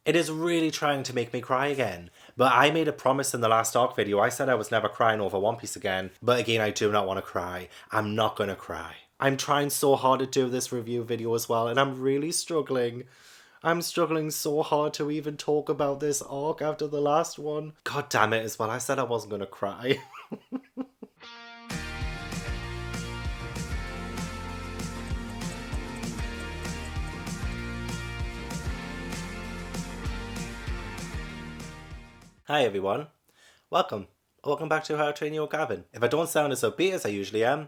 It is really trying to make me cry again. But I made a promise in the last arc video. I said I was never crying over One Piece again. But again, I do not want to cry. I'm not going to cry. I'm trying so hard to do this review video as well, and I'm really struggling. I'm struggling so hard to even talk about this arc after the last one. God damn it as well. I said I wasn't going to cry. Hi everyone, welcome back to How to Train Your Gavin. If I don't sound as upbeat as I usually am,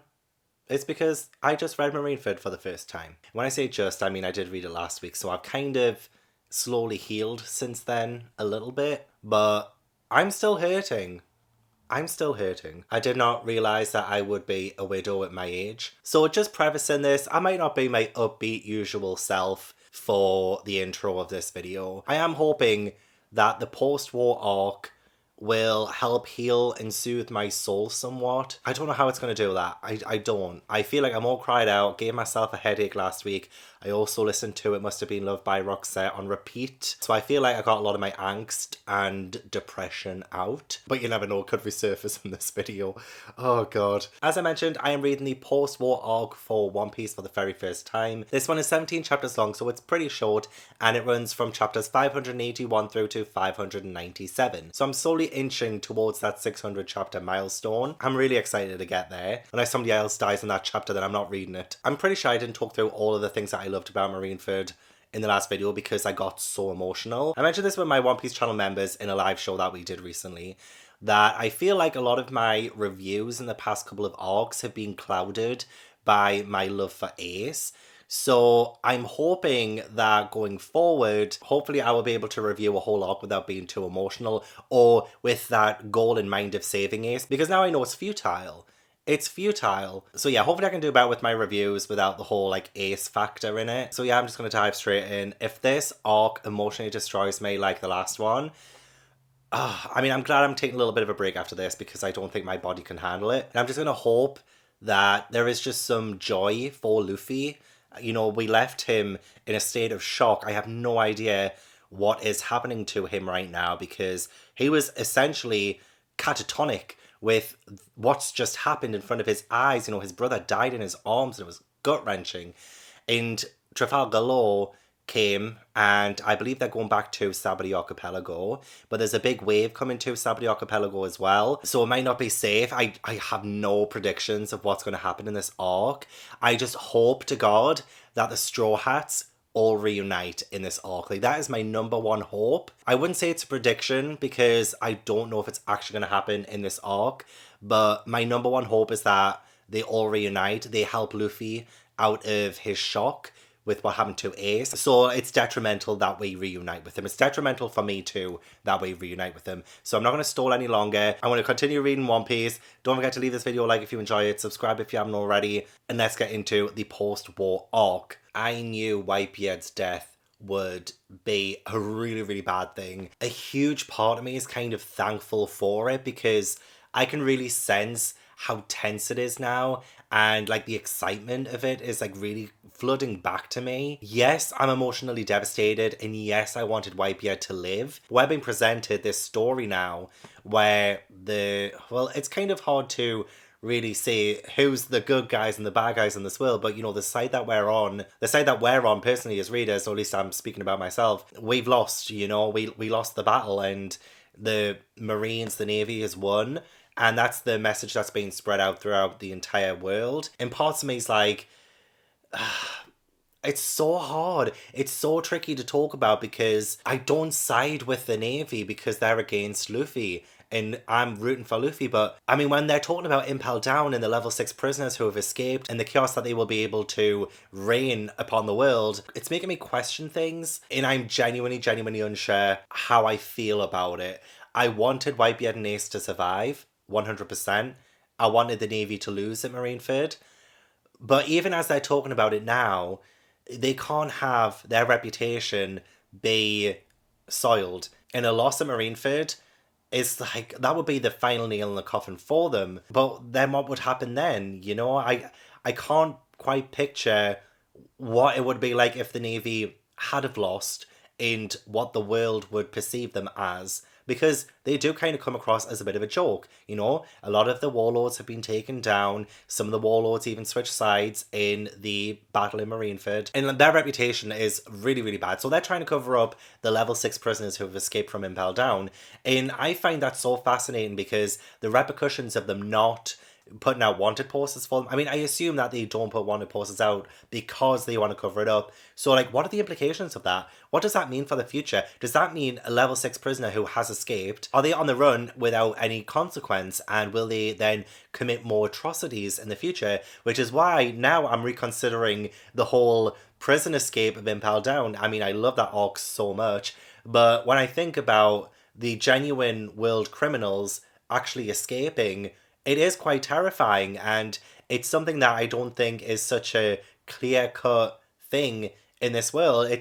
it's because I just read Marineford for the first time. When I say just, I mean I did read it last week, so I've kind of slowly healed since then a little bit, but I'm still hurting. I did not realise that I would be a widow at my age. So just prefacing this, I might not be my upbeat usual self for the intro of this video. I am hoping that the post-war arc will help heal and soothe my soul somewhat. I don't know how it's going to do that. I don't. I feel like I'm all cried out, gave myself a headache last week. I also listened to It Must Have Been Loved by Roxette on repeat. So I feel like I got a lot of my angst and depression out. But you never know, it could resurface in this video. Oh god. As I mentioned, I am reading the post-war arc for One Piece for the very first time. This one is 17 chapters long, so it's pretty short. And it runs from chapters 581 through to 597. So I'm slowly inching towards that 600 chapter milestone. I'm really excited to get there. Unless somebody else dies in that chapter, then I'm not reading it. I'm pretty sure I didn't talk through all of the things that I loved about Marineford in the last video because I got so emotional. I mentioned this with my One Piece channel members in a live show that we did recently, that I feel like a lot of my reviews in the past couple of arcs have been clouded by my love for Ace. So I'm hoping that going forward, hopefully I will be able to review a whole arc without being too emotional or with that goal in mind of saving Ace, because now I know it's futile. It's futile. So yeah, hopefully I can do better with my reviews without the whole like Ace factor in it. So yeah, I'm just going to dive straight in. If this arc emotionally destroys me like the last one, I mean, I'm glad I'm taking a little bit of a break after this because I don't think my body can handle it. And I'm just going to hope that there is just some joy for Luffy. You know, we left him in a state of shock. I have no idea what is happening to him right now because he was essentially catatonic with what's just happened in front of his eyes. You know, his brother died in his arms and it was gut-wrenching. And Trafalgar Law came, and I believe they're going back to Sabri Archipelago, but there's a big wave coming to Sabri Archipelago as well, so it might not be safe. I have no predictions of what's going to happen in this arc. I just hope to God that the Straw Hats all reunite in this arc. Like, that is my number one hope. I wouldn't say it's a prediction because I don't know if it's actually going to happen in this arc, but my number one hope is that they all reunite. They help Luffy out of his shock with what happened to Ace. So it's detrimental that we reunite with him. It's detrimental for me too that we reunite with him. So I'm not going to stall any longer. I want to continue reading One Piece. Don't forget to leave this video a like if you enjoy it. Subscribe if you haven't already. And let's get into the post-war arc. I knew Whitebeard's death would be a really, really bad thing. A huge part of me is kind of thankful for it because I can really sense how tense it is now, and like the excitement of it is like really flooding back to me. Yes, I'm emotionally devastated, and yes, I wanted Whitebeard to live. We're being presented this story now where it's kind of hard to really say who's the good guys and the bad guys in this world, but you know, the side that we're on personally as readers, or at least I'm speaking about myself, we've lost, you know, we lost the battle, and the Marines, the Navy has won. And that's the message that's being spread out throughout the entire world. And parts of me is like, it's so hard. It's so tricky to talk about because I don't side with the Navy because they're against Luffy. And I'm rooting for Luffy. But I mean, when they're talking about Impel Down and the level 6 prisoners who have escaped and the chaos that they will be able to rain upon the world, it's making me question things. And I'm genuinely unsure how I feel about it. I wanted Whitebeard and Ace to survive. 100%. I wanted the Navy to lose at Marineford. But even as they're talking about it now, they can't have their reputation be soiled. And a loss at Marineford is like, that would be the final nail in the coffin for them. But then what would happen then? You know, I can't quite picture what it would be like if the Navy had have lost and what the world would perceive them as. Because they do kind of come across as a bit of a joke, you know? A lot of the warlords have been taken down. Some of the warlords even switch sides in the battle in Marineford. And their reputation is really, really bad. So they're trying to cover up the level 6 prisoners who have escaped from Impel Down. And I find that so fascinating because the repercussions of them not putting out wanted posters for them. I mean, I assume that they don't put wanted posters out because they want to cover it up. So, like, what are the implications of that? What does that mean for the future? Does that mean a level 6 prisoner who has escaped, are they on the run without any consequence? And will they then commit more atrocities in the future? Which is why now I'm reconsidering the whole prison escape of Impel Down. I mean, I love that arc so much. But when I think about the genuine world criminals actually escaping, it is quite terrifying, and it's something that I don't think is such a clear-cut thing in this world.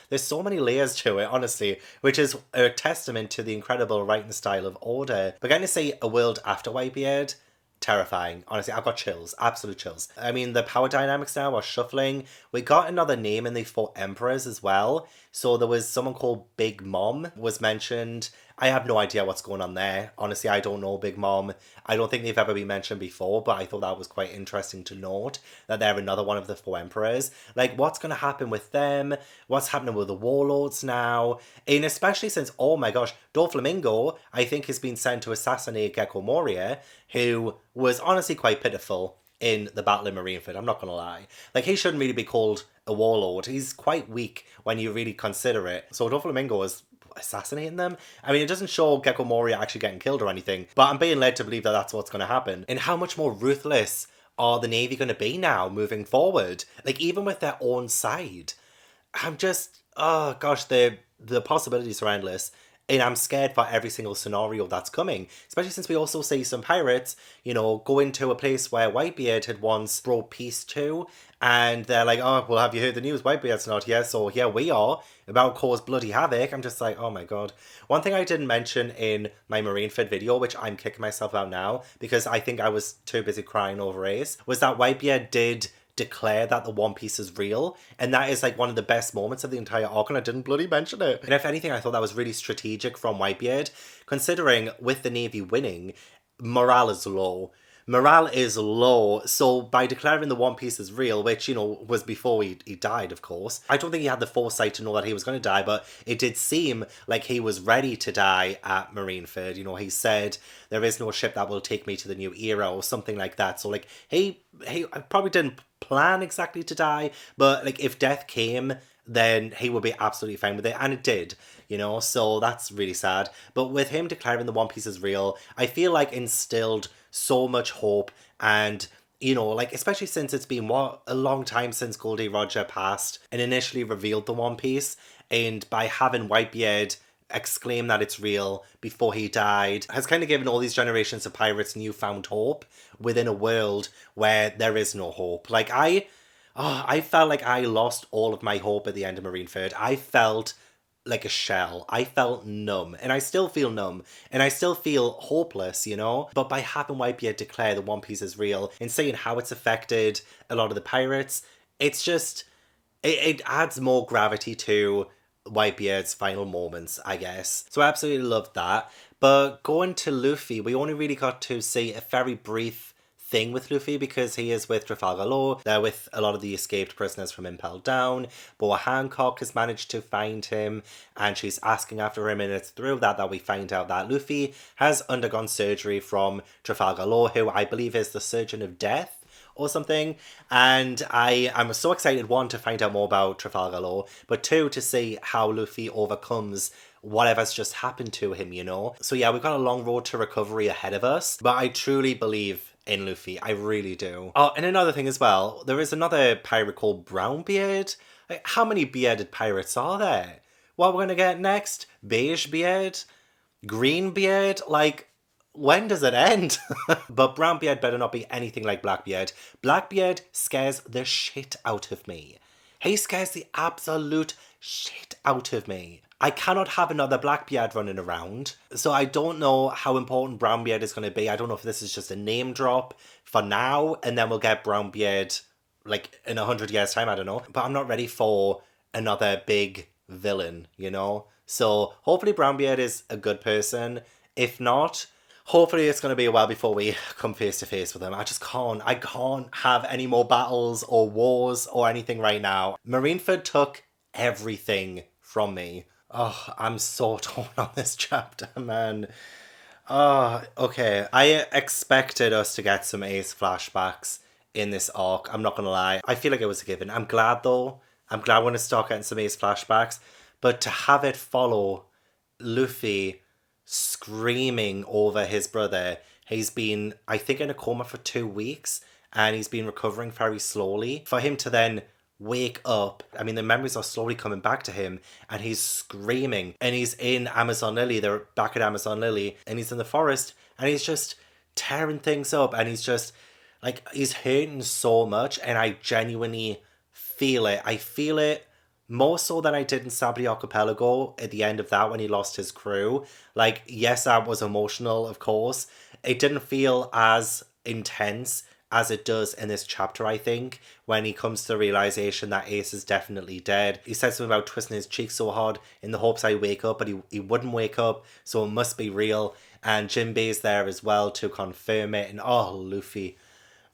There's so many layers to it, honestly, which is a testament to the incredible writing style of Order. But getting to see a world after Whitebeard, terrifying. Honestly, I've got chills, absolute chills. I mean, the power dynamics now are shuffling. We got another name in the 4 Emperors as well. So there was someone called Big Mom was mentioned. I have no idea what's going on there. Honestly, I don't know Big Mom. I don't think they've ever been mentioned before, but I thought that was quite interesting to note that they're another one of the 4 Emperors. Like, what's going to happen with them? What's happening with the Warlords now? And especially since, oh my gosh, Doflamingo, I think, has been sent to assassinate Gecko Moria, who was honestly quite pitiful in the battle in Marineford, I'm not going to lie. Like, he shouldn't really be called a warlord. He's quite weak when you really consider it. So Doflamingo is assassinating them. I mean, it doesn't show Gecko Moria actually getting killed or anything, but I'm being led to believe that that's what's going to happen. And how much more ruthless are the Navy going to be now moving forward? Like, even with their own side. I'm just, oh gosh, the possibilities are endless. And I'm scared for every single scenario that's coming. Especially since we also see some pirates, you know, go into a place where Whitebeard had once brought peace to. And they're like, oh, well, have you heard the news? Whitebeard's not here, so here we are, about to cause bloody havoc. I'm just like, oh my god. One thing I didn't mention in my Marineford video, which I'm kicking myself out now, because I think I was too busy crying over Ace, was that Whitebeard did declare that the One Piece is real, and that is like one of the best moments of the entire arc, and I didn't bloody mention it. And if anything, I thought that was really strategic from Whitebeard, considering with the Navy winning, morale is low. Morale is low, so by declaring the One Piece is real, which, you know, was before he died, of course, I don't think he had the foresight to know that he was going to die, but it did seem like he was ready to die at Marineford. You know, he said, there is no ship that will take me to the new era, or something like that. So, like, he probably didn't plan exactly to die, but, like, if death came, then he would be absolutely fine with it, and it did, you know, so that's really sad. But with him declaring the One Piece is real, I feel like instilled so much hope, and, you know, like, especially since it's been, a long time since Goldie Roger passed and initially revealed the One Piece, and by having Whitebeard exclaim that it's real before he died, has kind of given all these generations of pirates newfound hope within a world where there is no hope. Like, I felt like I lost all of my hope at the end of Marineford. I felt like a shell. I felt numb, and I still feel numb, and I still feel hopeless, you know? But by having Whitebeard declare the One Piece is real and saying how it's affected a lot of the pirates, it's just, it adds more gravity to Whitebeard's final moments, I guess. So I absolutely loved that. But going to Luffy, we only really got to see a very brief thing with Luffy because he is with Trafalgar Law. They're with a lot of the escaped prisoners from Impel Down. Boa Hancock has managed to find him, and she's asking after him, and it's through that we find out that Luffy has undergone surgery from Trafalgar Law, who I believe is the Surgeon of Death or something. And I'm so excited, one, to find out more about Trafalgar Law, but two, to see how Luffy overcomes whatever's just happened to him, you know? So yeah, we've got a long road to recovery ahead of us, but I truly believe in Luffy. I really do. Oh, and another thing as well, there is another pirate called Brownbeard. Like, how many bearded pirates are there? What we're gonna get next? Beigebeard? Greenbeard? Like, when does it end? But Brownbeard better not be anything like Blackbeard. Blackbeard scares the shit out of me. He scares the absolute shit out of me. I cannot have another Blackbeard running around. So I don't know how important Brownbeard is going to be. I don't know if this is just a name drop for now, and then we'll get Brownbeard like in 100 years' time, I don't know. But I'm not ready for another big villain, you know? So hopefully Brownbeard is a good person. If not, hopefully it's going to be a while before we come face to face with him. I can't have any more battles or wars or anything right now. Marineford took everything from me. Oh, I'm so torn on this chapter, man. Oh, okay. I expected us to get some Ace flashbacks in this arc. I'm not going to lie. I feel like it was a given. I'm glad though. I'm glad we're going to start getting some Ace flashbacks. But to have it follow Luffy screaming over his brother. He's been, I think, in a coma for 2 weeks and he's been recovering very slowly. For him to then wake up, I mean, the memories are slowly coming back to him and he's screaming and he's in Amazon Lily. They're back at Amazon Lily and he's in the forest and he's just tearing things up and he's just like, he's hurting so much and I genuinely feel it. I feel it more so than I did in Sabri Archipelago at the end of that when he lost his crew. Like, yes, that was emotional, of course. It didn't feel as intense as it does in this chapter, I think, when he comes to the realization that Ace is definitely dead. He said something about twisting his cheek so hard in the hopes I wake up, but he wouldn't wake up, so it must be real. And Jinbei's there as well to confirm it. And oh,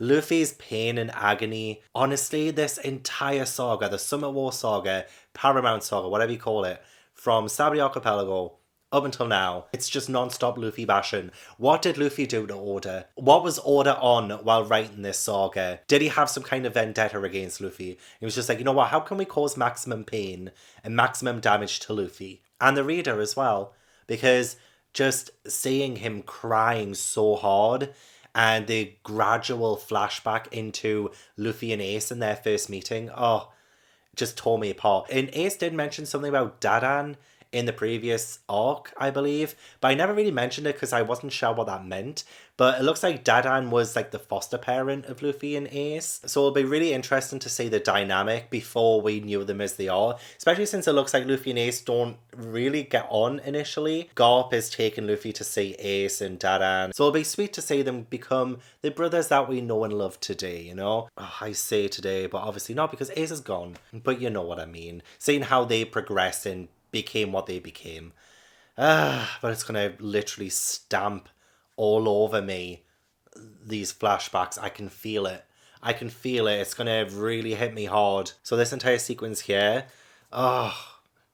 Luffy's pain and agony. Honestly, this entire saga, the Summit War Saga, Paramount Saga, whatever you call it, from Sabri Archipelago up until now, it's just non-stop Luffy bashing. What did Luffy do to Oda? What was Oda on while writing this saga? Did he have some kind of vendetta against Luffy? He was just like, you know what, how can we cause maximum pain and maximum damage to Luffy? And the reader as well. Because just seeing him crying so hard and the gradual flashback into Luffy and Ace in their first meeting, oh, just tore me apart. And Ace did mention something about Dadan in the previous arc, I believe, but I never really mentioned it because I wasn't sure what that meant. But it looks like Dadan was like the foster parent of Luffy and Ace, so it'll be really interesting to see the dynamic before we knew them as they are, especially since it looks like Luffy and Ace don't really get on initially. Garp is taking Luffy to see Ace and Dadan, so it'll be sweet to see them become the brothers that we know and love today, you know? Oh, I say today, but obviously not because Ace is gone, but you know what I mean. Seeing how they progress and became what they became. But it's gonna literally stamp all over me, these flashbacks. I can feel it. It's gonna really hit me hard. So this entire sequence here,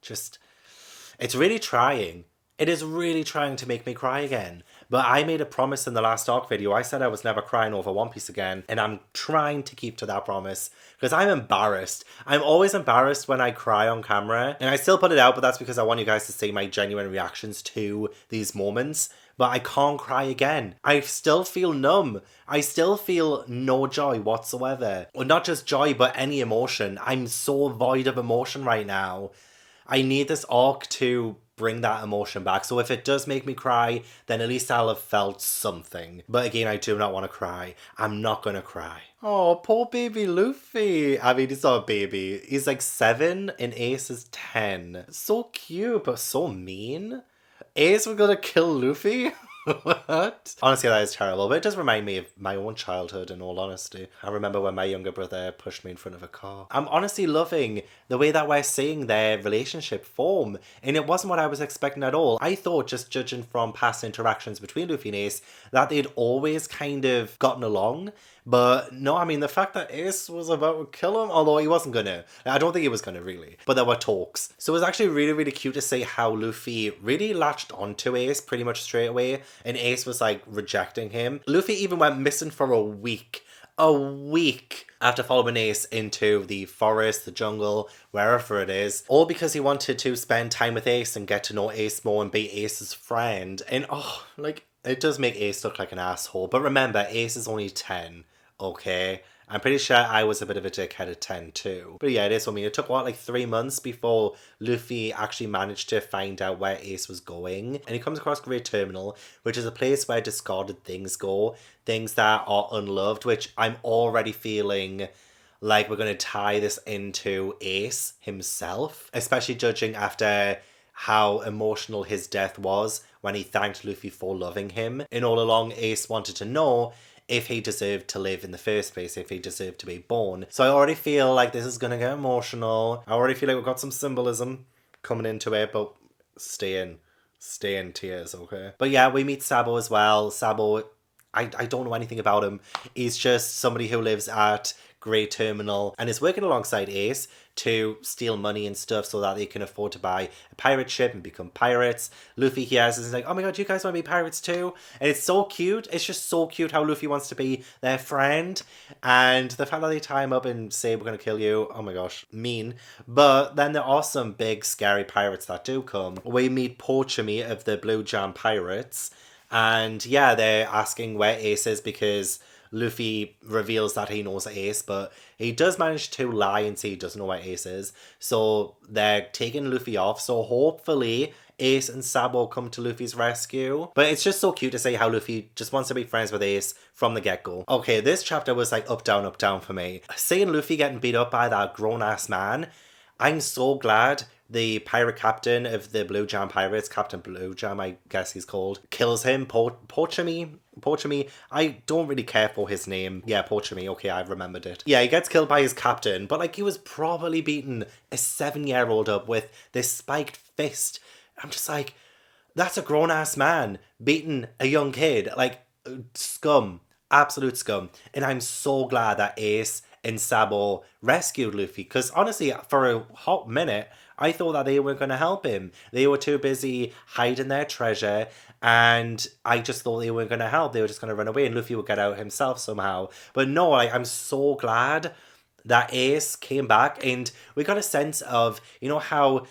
it's really trying. It is really trying to make me cry again. But I made a promise in the last arc video. I said I was never crying over One Piece again. And I'm trying to keep to that promise. Because I'm embarrassed. I'm always embarrassed when I cry on camera. And I still put it out, but that's because I want you guys to see my genuine reactions to these moments. But I can't cry again. I still feel numb. I still feel no joy whatsoever. Well, not just joy, but any emotion. I'm so void of emotion right now. I need this arc to bring that emotion back. So if it does make me cry, then at least I'll have felt something. But again, I do not want to cry. I'm not going to cry. Oh, poor baby Luffy. I mean, he's not a baby. He's like 7 and Ace is 10. So cute, but so mean. Ace was gonna kill Luffy? What? Honestly, that is terrible, but it does remind me of my own childhood, in all honesty. I remember when my younger brother pushed me in front of a car. I'm honestly loving the way that we're seeing their relationship form, and it wasn't what I was expecting at all. I thought, just judging from past interactions between Luffy and Ace, that they'd always kind of gotten along. But no, I mean, the fact that Ace was about to kill him, although he wasn't gonna. I don't think he was gonna, really. But there were talks. So it was actually really, really cute to see how Luffy really latched onto Ace pretty much straight away. And Ace was like rejecting him. Luffy even went missing for a week. A week after following Ace into the forest, the jungle, wherever it is. All because he wanted to spend time with Ace and get to know Ace more and be Ace's friend. And it does make Ace look like an asshole. But remember, Ace is only 10. Okay, I'm pretty sure I was a bit of a dickhead at 10 too. But yeah, it is. I mean, it took 3 months before Luffy actually managed to find out where Ace was going. And he comes across Great Terminal, which is a place where discarded things go. Things that are unloved, which I'm already feeling like we're going to tie this into Ace himself. Especially judging after how emotional his death was when he thanked Luffy for loving him. And all along, Ace wanted to know if he deserved to live in the first place, if he deserved to be born. So I already feel like this is going to get emotional. I already feel like we've got some symbolism coming into it, but stay in tears, okay? But yeah, we meet Sabo as well. Sabo, I don't know anything about him. He's just somebody who lives at Grey Terminal and is working alongside Ace to steal money and stuff so that they can afford to buy a pirate ship and become pirates. Luffy hears this and is like, oh my god, you guys want to be pirates too? And it's so cute. It's just so cute how Luffy wants to be their friend. And the fact that they tie him up and say, we're going to kill you, oh my gosh, mean. But then there are some big scary pirates that do come. We meet Amiee of the Blue Jam Pirates. And yeah, they're asking where Ace is because Luffy reveals that he knows Ace, but he does manage to lie and say he doesn't know where Ace is. So they're taking Luffy off. So hopefully Ace and Sabo come to Luffy's rescue. But it's just so cute to see how Luffy just wants to be friends with Ace from the get-go. Okay, this chapter was like up, down for me. Seeing Luffy getting beat up by that grown-ass man, I'm so glad the pirate captain of the Blue Jam Pirates, Captain Blue Jam, I guess he's called, kills him. Amiee. I don't really care for his name. Yeah, Amiee. Okay, I remembered it. Yeah, he gets killed by his captain, but like he was probably beating a 7-year-old up with this spiked fist. I'm just like, that's a grown-ass man beating a young kid. Like, scum. Absolute scum. And I'm so glad that Ace and Sabo rescued Luffy, because honestly, for a hot minute, I thought that they weren't going to help him. They were too busy hiding their treasure, and I just thought they weren't going to help. They were just going to run away, and Luffy would get out himself somehow. But no, I'm so glad that Ace came back, and we got a sense of, you know how,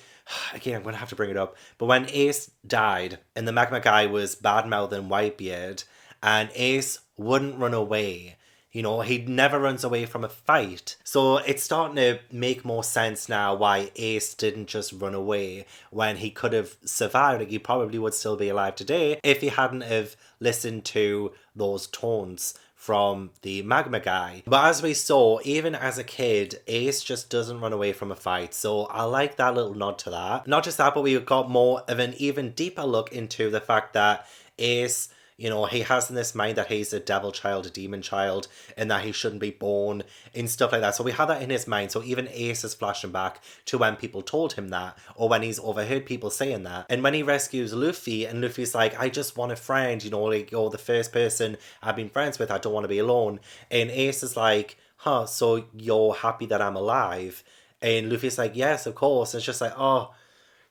again, I'm going to have to bring it up, but when Ace died, and the Magma guy was bad-mouthing Whitebeard, and Ace wouldn't run away. You know, he never runs away from a fight. So it's starting to make more sense now why Ace didn't just run away when he could have survived. Like, he probably would still be alive today if he hadn't have listened to those tones from the Magma guy. But as we saw, even as a kid, Ace just doesn't run away from a fight. So I like that little nod to that. Not just that, but we got more of an even deeper look into the fact that Ace, you know, he has in this mind that he's a devil child, a demon child, and that he shouldn't be born and stuff like that. So we have that in his mind. So even Ace is flashing back to when people told him that, or when he's overheard people saying that. And when he rescues Luffy, and Luffy's like, I just want a friend, you know, like, you're the first person I've been friends with, I don't want to be alone. And Ace is like, huh, so you're happy that I'm alive? And Luffy's like, yes, of course. And it's just like, oh,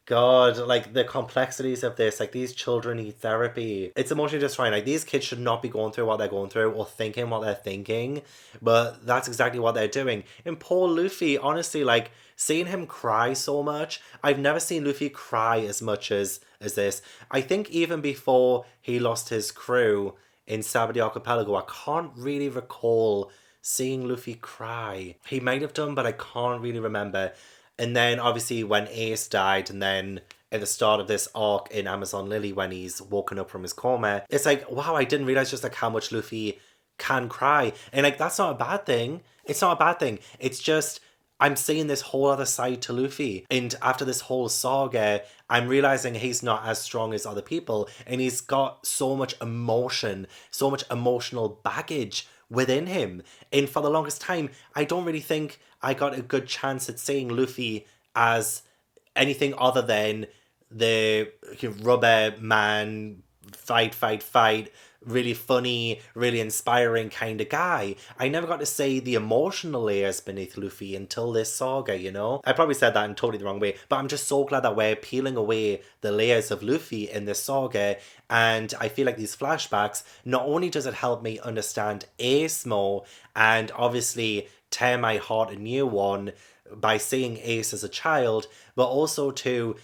God, like, the complexities of this, like, these children need therapy. It's emotionally destroying. Like, these kids should not be going through what they're going through or thinking what they're thinking, but that's exactly what they're doing. And poor Luffy, honestly, like, seeing him cry so much, I've never seen Luffy cry as much as this. I think even before he lost his crew in Sabadi Archipelago, I can't really recall seeing Luffy cry. He might have done, but I can't really remember. And then obviously when Ace died, and then at the start of this arc in Amazon Lily when he's woken up from his coma, it's like, wow, I didn't realize just like how much Luffy can cry. And like, that's not a bad thing. It's not a bad thing. It's just, I'm seeing this whole other side to Luffy. And after this whole saga, I'm realizing he's not as strong as other people. And he's got so much emotion, so much emotional baggage within him. And for the longest time, I don't really think I got a good chance at seeing Luffy as anything other than the rubber man, fight, really funny, really inspiring kind of guy. I never got to see the emotional layers beneath Luffy until this saga, you know? I probably said that in totally the wrong way, but I'm just so glad that we're peeling away the layers of Luffy in this saga, and I feel like these flashbacks, not only does it help me understand Ace more, and obviously tear my heart a new one by seeing Ace as a child, but also to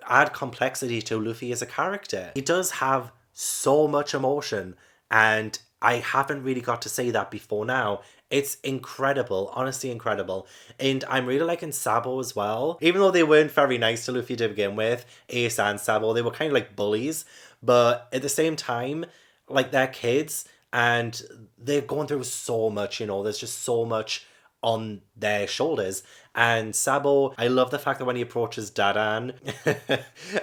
add complexity to Luffy as a character. He does have so much emotion, and I haven't really got to say that before now. It's incredible, honestly incredible. And I'm really liking Sabo as well. Even though they weren't very nice to Luffy to begin with, Ace and Sabo, they were kind of like bullies, but at the same time, like, they're kids, and they're going through so much, you know, there's just so much on their shoulders. And Sabo, I love the fact that when he approaches Dadan,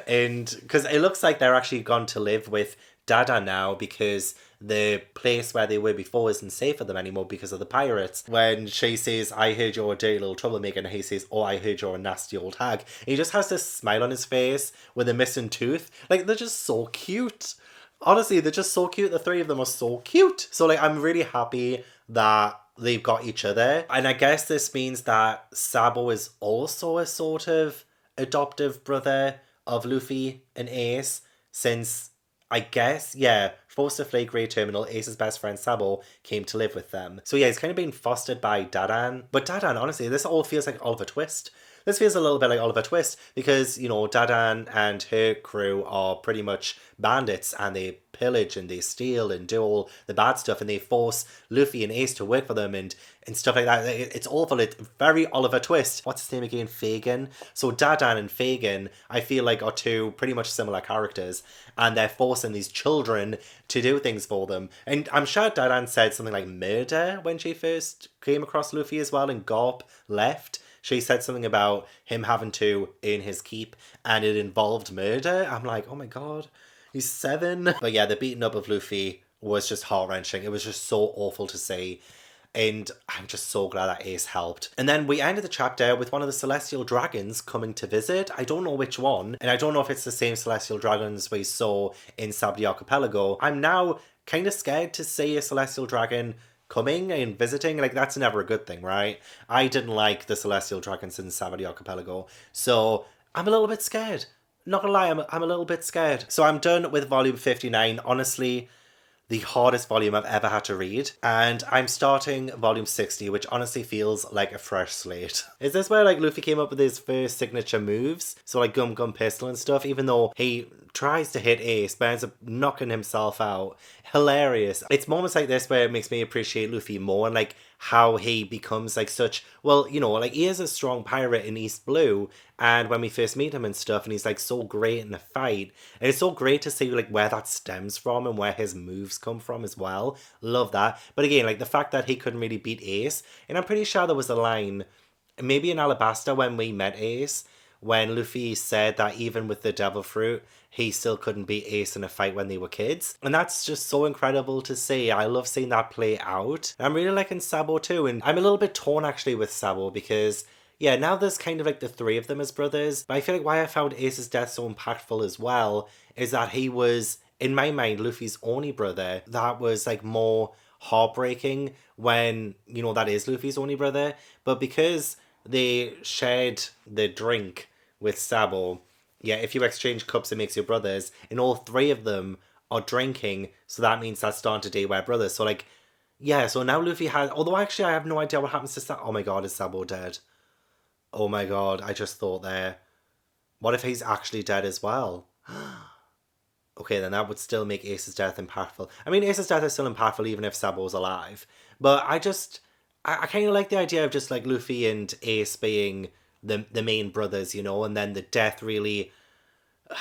and because it looks like they're actually gone to live with Dadan now, because the place where they were before isn't safe for them anymore because of the pirates. When she says, I heard you're a dirty little troublemaker, and he says, oh, I heard you're a nasty old hag. And he just has this smile on his face with a missing tooth. Like, they're just so cute. Honestly, they're just so cute. The three of them are so cute. So, like, I'm really happy that they've got each other. And I guess this means that Sabo is also a sort of adoptive brother of Luffy and Ace, since I guess, yeah, forced to flee Grey Terminal, Ace's best friend Sabo came to live with them. So yeah, he's kind of being fostered by Dadan. But Dadan, honestly, this all feels like Oliver Twist. This feels a little bit like Oliver Twist because, you know, Dadan and her crew are pretty much bandits, and they pillage and they steal and do all the bad stuff, and they force Luffy and Ace to work for them and stuff like that. It's awful. It's very Oliver Twist. What's his name again? Fagin. So Dadan and Fagin, I feel like, are two pretty much similar characters, and they're forcing these children to do things for them. And I'm sure Dadan said something like murder when she first came across Luffy as well, and Garp left. She said something about him having to earn his keep, and it involved murder. I'm like, oh my god, he's 7. But yeah, the beating up of Luffy was just heart-wrenching. It was just so awful to see. And I'm just so glad that Ace helped. And then we ended the chapter with one of the Celestial Dragons coming to visit. I don't know which one. And I don't know if it's the same Celestial Dragons we saw in Sabdi Archipelago. I'm now kind of scared to see a Celestial Dragon coming and visiting. Like, that's never a good thing, right? I didn't like the Celestial Dragons in Sabdi Archipelago. So I'm a little bit scared. Not gonna lie, I'm a little bit scared. So I'm done with volume 59. Honestly, the hardest volume I've ever had to read. And I'm starting volume 60, which honestly feels like a fresh slate. Is this where, like, Luffy came up with his first signature moves? So, like, Gum Gum Pistol and stuff, even though he tries to hit Ace, but ends up knocking himself out. Hilarious. It's moments like this where it makes me appreciate Luffy more, and, like, how he becomes, like, such, well, you know, like, he is a strong pirate in East Blue, and when we first meet him and stuff, and he's, like, so great in the fight, and it's so great to see, like, where that stems from and where his moves come from as well. Love that. But again, like, the fact that he couldn't really beat Ace, and I'm pretty sure there was a line, maybe in Alabasta when we met Ace, when Luffy said that even with the Devil Fruit, he still couldn't beat Ace in a fight when they were kids. And that's just so incredible to see. I love seeing that play out. I'm really liking Sabo too, and I'm a little bit torn actually with Sabo because, yeah, now there's kind of like the three of them as brothers. But I feel like why I found Ace's death so impactful as well is that he was, in my mind, Luffy's only brother. That was like more heartbreaking when, you know, that is Luffy's only brother. But because they shared the drink with Sabo, yeah, if you exchange cups, it makes you brothers. And all three of them are drinking, so that means that's starting to day we're brothers. So, like, yeah, so now Luffy has... Although, actually, I have no idea what happens to Sabo. Oh my god, is Sabo dead? Oh my god, I just thought there. What if he's actually dead as well? Okay, then that would still make Ace's death impactful. I mean, Ace's death is still impactful even if Sabo's alive. But I kind of like the idea of just, like, Luffy and Ace being the main brothers, you know, and then the death really...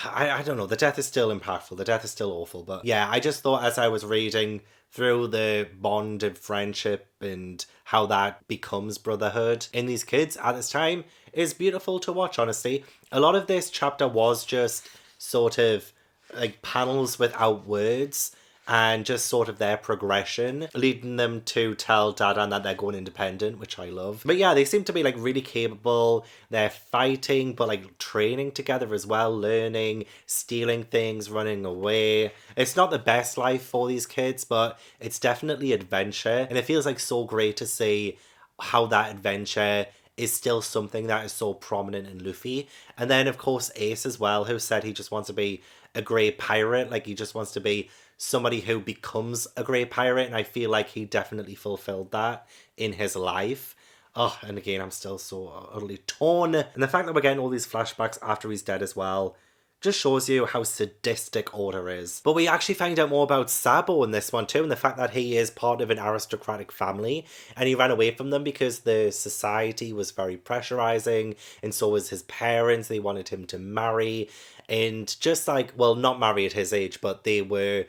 I don't know, the death is still impactful, the death is still awful, but yeah, I just thought as I was reading through the bond and friendship and how that becomes brotherhood in these kids at this time is beautiful to watch, honestly. A lot of this chapter was just sort of like panels without words, and just sort of their progression, leading them to tell Dadan that they're going independent, which I love. But yeah, they seem to be like really capable. They're fighting, but like training together as well, learning, stealing things, running away. It's not the best life for these kids, but it's definitely adventure. And it feels like so great to see how that adventure is still something that is so prominent in Luffy. And then of course Ace as well, who said he just wants to be a great pirate. Like, he just wants to be somebody who becomes a great pirate, and I feel like he definitely fulfilled that in his life. Oh, and again, I'm still so utterly torn. And the fact that we're getting all these flashbacks after he's dead as well just shows you how sadistic Order is. But we actually find out more about Sabo in this one too, and the fact that he is part of an aristocratic family, and he ran away from them because the society was very pressurizing, and so was his parents. They wanted him to marry, and just like, well, not marry at his age, but they were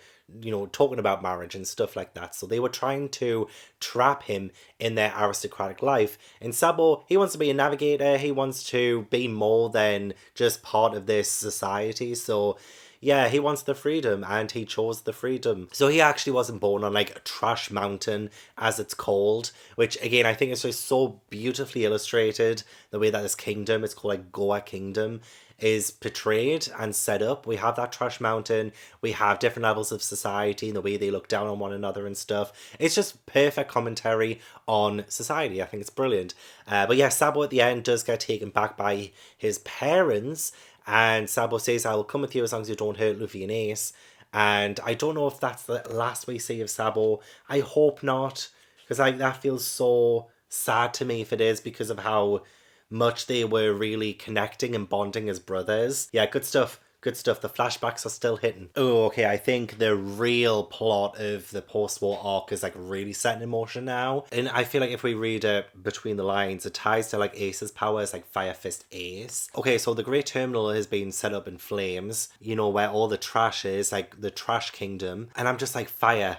talking about marriage and stuff like that. So they were trying to trap him in their aristocratic life. And Sabo, he wants to be a navigator. He wants to be more than just part of this society. So yeah, he wants the freedom, and he chose the freedom. So he actually wasn't born on like a trash mountain, as it's called, which again, I think is just so beautifully illustrated, the way that this kingdom, it's called like Goa Kingdom, is portrayed and set up. We have that trash mountain, we have different levels of society and the way they look down on one another and stuff. It's just perfect commentary on society. I think it's brilliant. But yeah, Sabo at the end does get taken back by his parents, and Sabo says, I will come with you as long as you don't hurt Luffy and Ace. And I don't know if that's the last we see of Sabo. I hope not, because that feels so sad to me if it is, because of how much they were really connecting and bonding as brothers. Yeah, good stuff. Good stuff. The flashbacks are still hitting. Oh, okay. I think the real plot of the post-war arc is like really set in motion now. And I feel like if we read it between the lines, it ties to like Ace's powers, like Fire Fist Ace. Okay, so the Great Terminal has been set up in flames, where all the trash is, like the Trash Kingdom. And I'm just like, fire,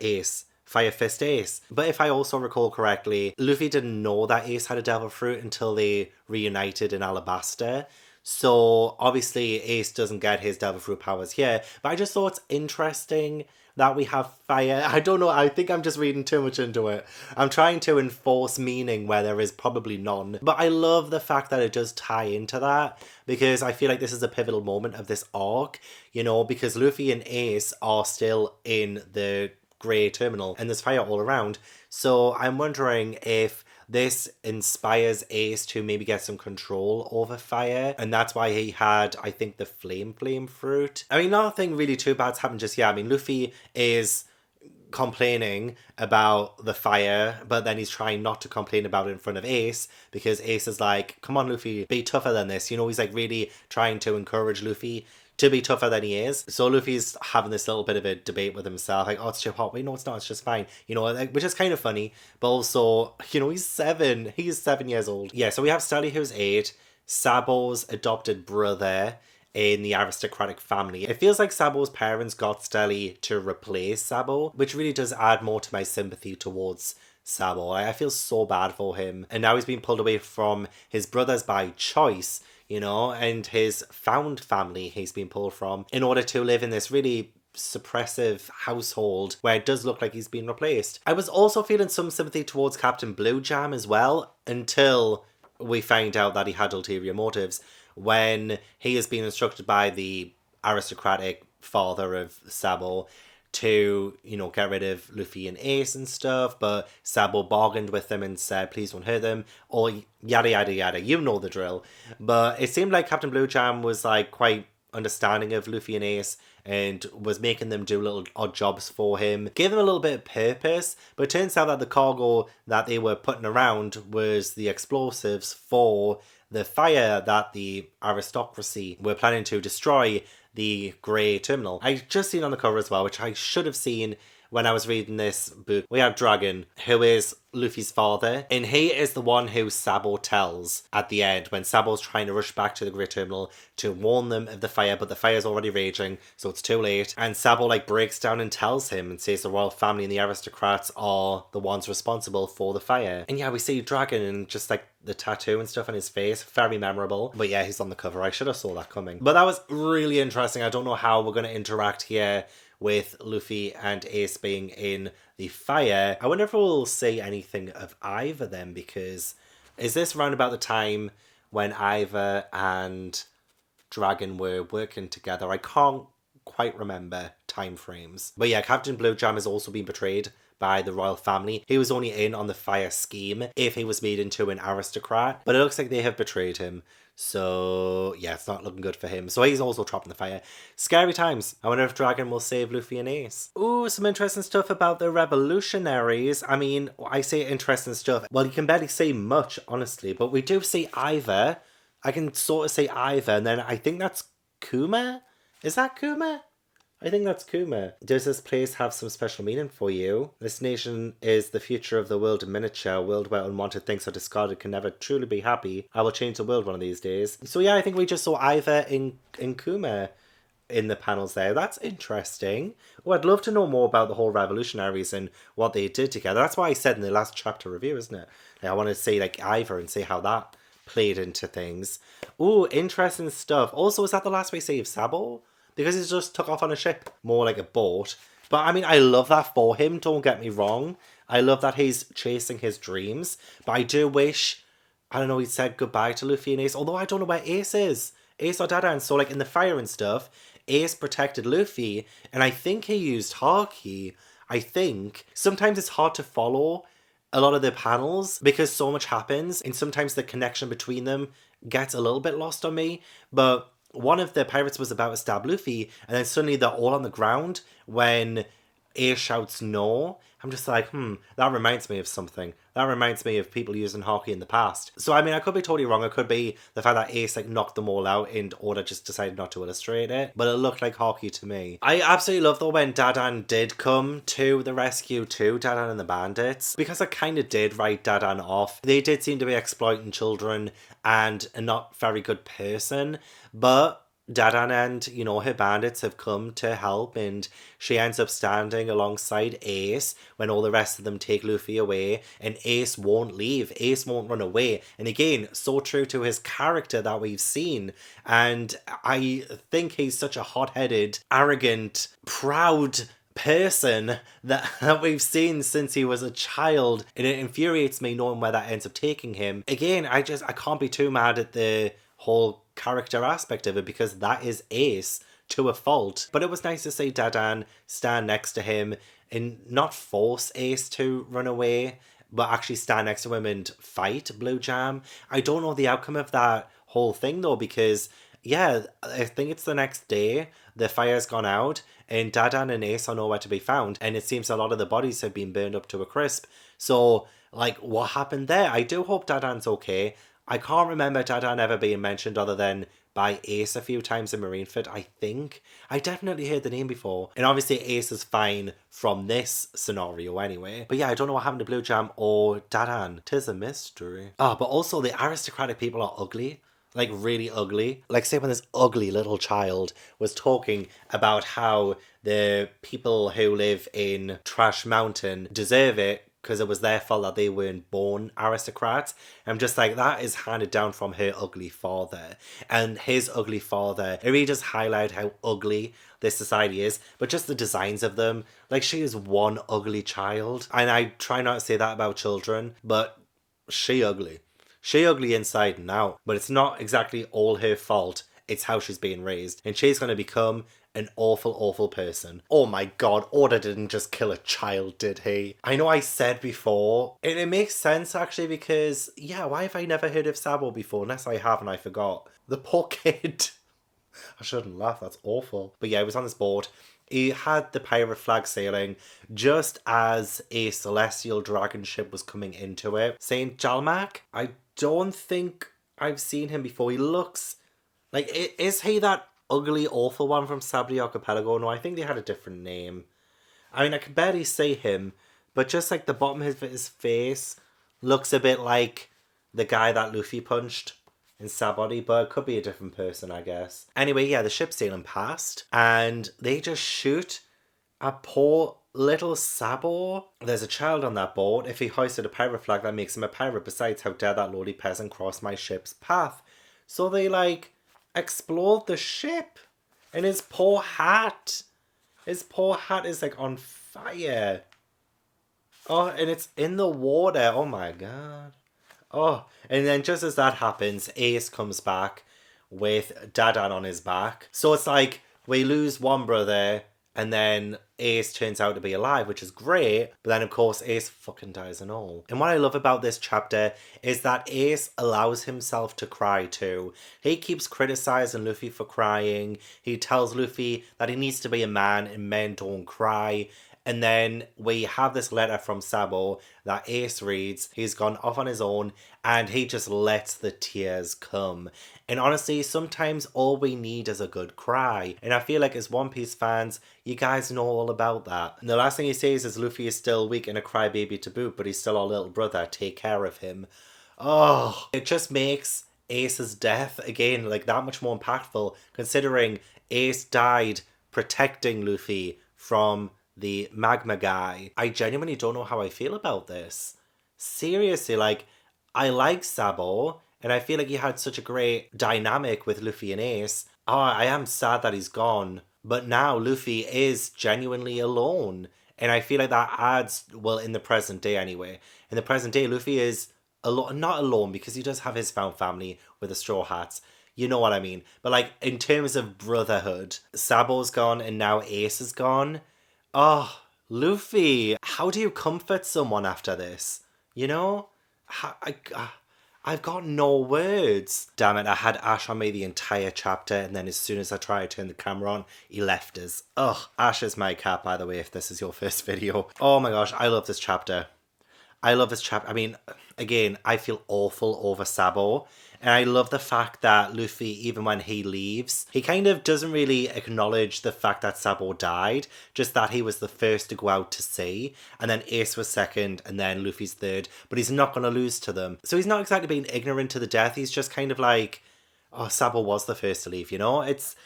Ace. Fire Fist Ace. But if I also recall correctly, Luffy didn't know that Ace had a devil fruit until they reunited in Alabasta. So obviously Ace doesn't get his devil fruit powers here. But I just thought it's interesting that we have fire. I don't know, I think I'm just reading too much into it. I'm trying to enforce meaning where there is probably none. But I love the fact that it does tie into that, because I feel like this is a pivotal moment of this arc, because Luffy and Ace are still in the Grey Terminal and there's fire all around. So I'm wondering if this inspires Ace to maybe get some control over fire, and that's why he had, I think, the flame fruit. I mean, nothing really too bad's happened just yet. I mean, Luffy is complaining about the fire, but then he's trying not to complain about it in front of Ace, because Ace is like, come on Luffy, be tougher than this. He's like really trying to encourage Luffy to be tougher than he is. So Luffy's having this little bit of a debate with himself, like, oh, it's too hot. Wait, no, it's not, it's just fine. Which is kind of funny, but also, he's 7 years old. Yeah, so we have Stelly, who's 8, Sabo's adopted brother in the aristocratic family. It feels like Sabo's parents got Stelly to replace Sabo, which really does add more to my sympathy towards Sabo. I feel so bad for him. And now he's being pulled away from his brothers by choice, and his found family he's been pulled from in order to live in this really suppressive household where it does look like he's been replaced. I was also feeling some sympathy towards Captain Blue Jam as well, until we find out that he had ulterior motives, when he has been instructed by the aristocratic father of Sabo to, get rid of Luffy and Ace and stuff, but Sabo bargained with them and said, please don't hurt them, or yada yada yada, the drill. But it seemed like Captain Blue Jam was like quite understanding of Luffy and Ace and was making them do little odd jobs for him, gave them a little bit of purpose. But it turns out that the cargo that they were putting around was the explosives for the fire that the aristocracy were planning to destroy the Grey Terminal. I just seen on the cover as well, which I should have seen when I was reading this book. We have Dragon, who is Luffy's father, and he is the one who Sabo tells at the end when Sabo's trying to rush back to the Great Terminal to warn them of the fire, but the fire's already raging, so it's too late. And Sabo breaks down and tells him and says the royal family and the aristocrats are the ones responsible for the fire. And yeah, we see Dragon and just the tattoo and stuff on his face, very memorable. But yeah, he's on the cover. I should have saw that coming. But that was really interesting. I don't know how we're going to interact here with Luffy and Ace being in the fire. I wonder if we'll see anything of either them, because is this around about the time when Iva and Dragon were working together? I can't quite remember time frames. But yeah, Captain Blue Jam has also been betrayed by the royal family. He was only in on the fire scheme if he was made into an aristocrat, but it looks like they have betrayed him. So yeah, it's not looking good for him. So he's also trapped in the fire. Scary times. I wonder if Dragon will save Luffy and Ace. Ooh, some interesting stuff about the revolutionaries. I mean, I say interesting stuff. Well, you can barely say much, honestly, but we do see Iva. I can sort of say Iva, and then I think that's Kuma? Is that Kuma? I think that's Kuma. Does this place have some special meaning for you? This nation is the future of the world in miniature. A world where unwanted things are discarded can never truly be happy. I will change the world one of these days. So yeah, I think we just saw Iva in Kuma. in the panels there. That's interesting. Oh, I'd love to know more about the whole revolutionaries and what they did together. That's why I said in the last chapter review, isn't it? Like, I want to see like Ivor and see how that played into things. Oh, interesting stuff. Also, is that the last we see of Sabo? Because he just took off on a ship, more like a boat. But I mean, I love that for him, don't get me wrong. I love that he's chasing his dreams. But I do wish, I don't know, he said goodbye to Luffy and Ace. Although I don't know where Ace is. Ace or Dadan. So like in the fire and stuff, Ace protected Luffy. And I think he used Haki. I think. Sometimes it's hard to follow a lot of the panels because so much happens. And sometimes the connection between them gets a little bit lost on me. But one of the pirates was about to stab Luffy, and then suddenly they're all on the ground when Ace shouts no. I'm just like, that reminds me of something. That reminds me of people using Haki in the past. So, I mean, I could be totally wrong. It could be the fact that Ace, like, knocked them all out and Oda just decided not to illustrate it. But it looked like Haki to me. I absolutely love, though, when Dadan did come to the rescue too, Dadan and the bandits. Because I kind of did write Dadan off. They did seem to be exploiting children and a not very good person. But Dadan and, you know, her bandits have come to help, and she ends up standing alongside Ace when all the rest of them take Luffy away, and Ace won't leave. Ace won't run away. And again, so true to his character that we've seen. And I think he's such a hot-headed, arrogant, proud person that we've seen since he was a child, and it infuriates me knowing where that ends up taking him. Again, I can't be too mad at the whole character aspect of it because that is Ace to a fault. But it was nice to see Dadan stand next to him and not force Ace to run away, but actually stand next to him and fight Blue Jam. I don't know the outcome of that whole thing though, because yeah, I think it's the next day, the fire's gone out, and Dadan and Ace are nowhere to be found, and it seems a lot of the bodies have been burned up to a crisp. So, like, what happened there? I do hope Dadan's okay. I can't remember Dadan ever being mentioned other than by Ace a few times in Marineford, I think. I definitely heard the name before. And obviously Ace is fine from this scenario anyway. But yeah, I don't know what happened to Blue Jam or Dadan. 'Tis a mystery. Oh, but also the aristocratic people are ugly. Like, really ugly. Like, say when this ugly little child was talking about how the people who live in Trash Mountain deserve it because it was their fault that they weren't born aristocrats. I'm just like, that is handed down from her ugly father. And his ugly father, it really does highlight how ugly this society is. But just the designs of them, like, she is one ugly child. And I try not to say that about children, but she ugly. She ugly inside and out. But it's not exactly all her fault. It's how she's being raised. And she's going to become an awful, awful person. Oh my god, Oda didn't just kill a child, did he? I know I said before, and it makes sense actually because, yeah, why have I never heard of Sabo before? Unless I have and I forgot. The poor kid. I shouldn't laugh, that's awful. But yeah, he was on this boat. He had the pirate flag sailing just as a celestial dragon ship was coming into it. Saint Jalmak? I don't think I've seen him before. He looks like, is he that ugly, awful one from Sabri Archipelago? No, I think they had a different name. I mean, I can barely see him, but just like the bottom of his face looks a bit like the guy that Luffy punched in Sabori, but it could be a different person, I guess. Anyway, yeah, the ship's sailing past, and they just shoot at poor little Sabo. There's a child on that boat. If he hoisted a pirate flag, that makes him a pirate. Besides, how dare that lowly peasant cross my ship's path? So they, like, explode the ship, and his poor hat is like on fire. Oh, and it's in the water. Oh my god. Oh, and then just as that happens, Ace comes back with Dadan on his back. So it's like we lose one brother, and then Ace turns out to be alive, which is great. But then, of course, Ace fucking dies and all. And what I love about this chapter is that Ace allows himself to cry too. He keeps criticizing Luffy for crying. He tells Luffy that he needs to be a man and men don't cry. And then we have this letter from Sabo that Ace reads. He's gone off on his own and he just lets the tears come. And honestly, sometimes all we need is a good cry. And I feel like as One Piece fans, you guys know all about that. And the last thing he says is Luffy is still weak and a crybaby to boot, but he's still our little brother. Take care of him. Oh, it just makes Ace's death, again, like that much more impactful, considering Ace died protecting Luffy from the magma guy. I genuinely don't know how I feel about this. Seriously, like, I like Sabo, and I feel like he had such a great dynamic with Luffy and Ace. Oh, I am sad that he's gone. But now Luffy is genuinely alone. And I feel like that adds, well, in the present day anyway. In the present day, Luffy is not alone because he does have his found family with the Straw Hats. You know what I mean. But like, in terms of brotherhood, Sabo's gone and now Ace is gone. Oh, Luffy, how do you comfort someone after this? You know? I've got no words. Damn it, I had Ash on me the entire chapter, and then as soon as I tried to turn the camera on, he left us. Ugh. Ash is my cat, by the way, if this is your first video. Oh my gosh, I love this chapter. I love this chapter. I mean, again, I feel awful over Sabo. And I love the fact that Luffy, even when he leaves, he kind of doesn't really acknowledge the fact that Sabo died, just that he was the first to go out to sea, and then Ace was second, and then Luffy's third, but he's not going to lose to them. So he's not exactly being ignorant to the death, he's just kind of like, oh, Sabo was the first to leave, you know? It's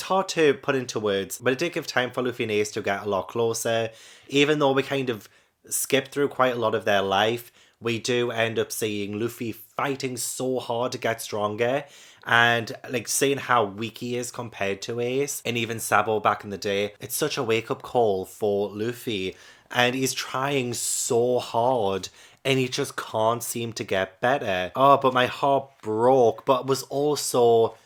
hard to put into words, but it did give time for Luffy and Ace to get a lot closer, even though we kind of skipped through quite a lot of their life. We do end up seeing Luffy fighting so hard to get stronger and like seeing how weak he is compared to Ace and even Sabo back in the day. It's such a wake-up call for Luffy, and he's trying so hard and he just can't seem to get better. Oh, but my heart broke, but was also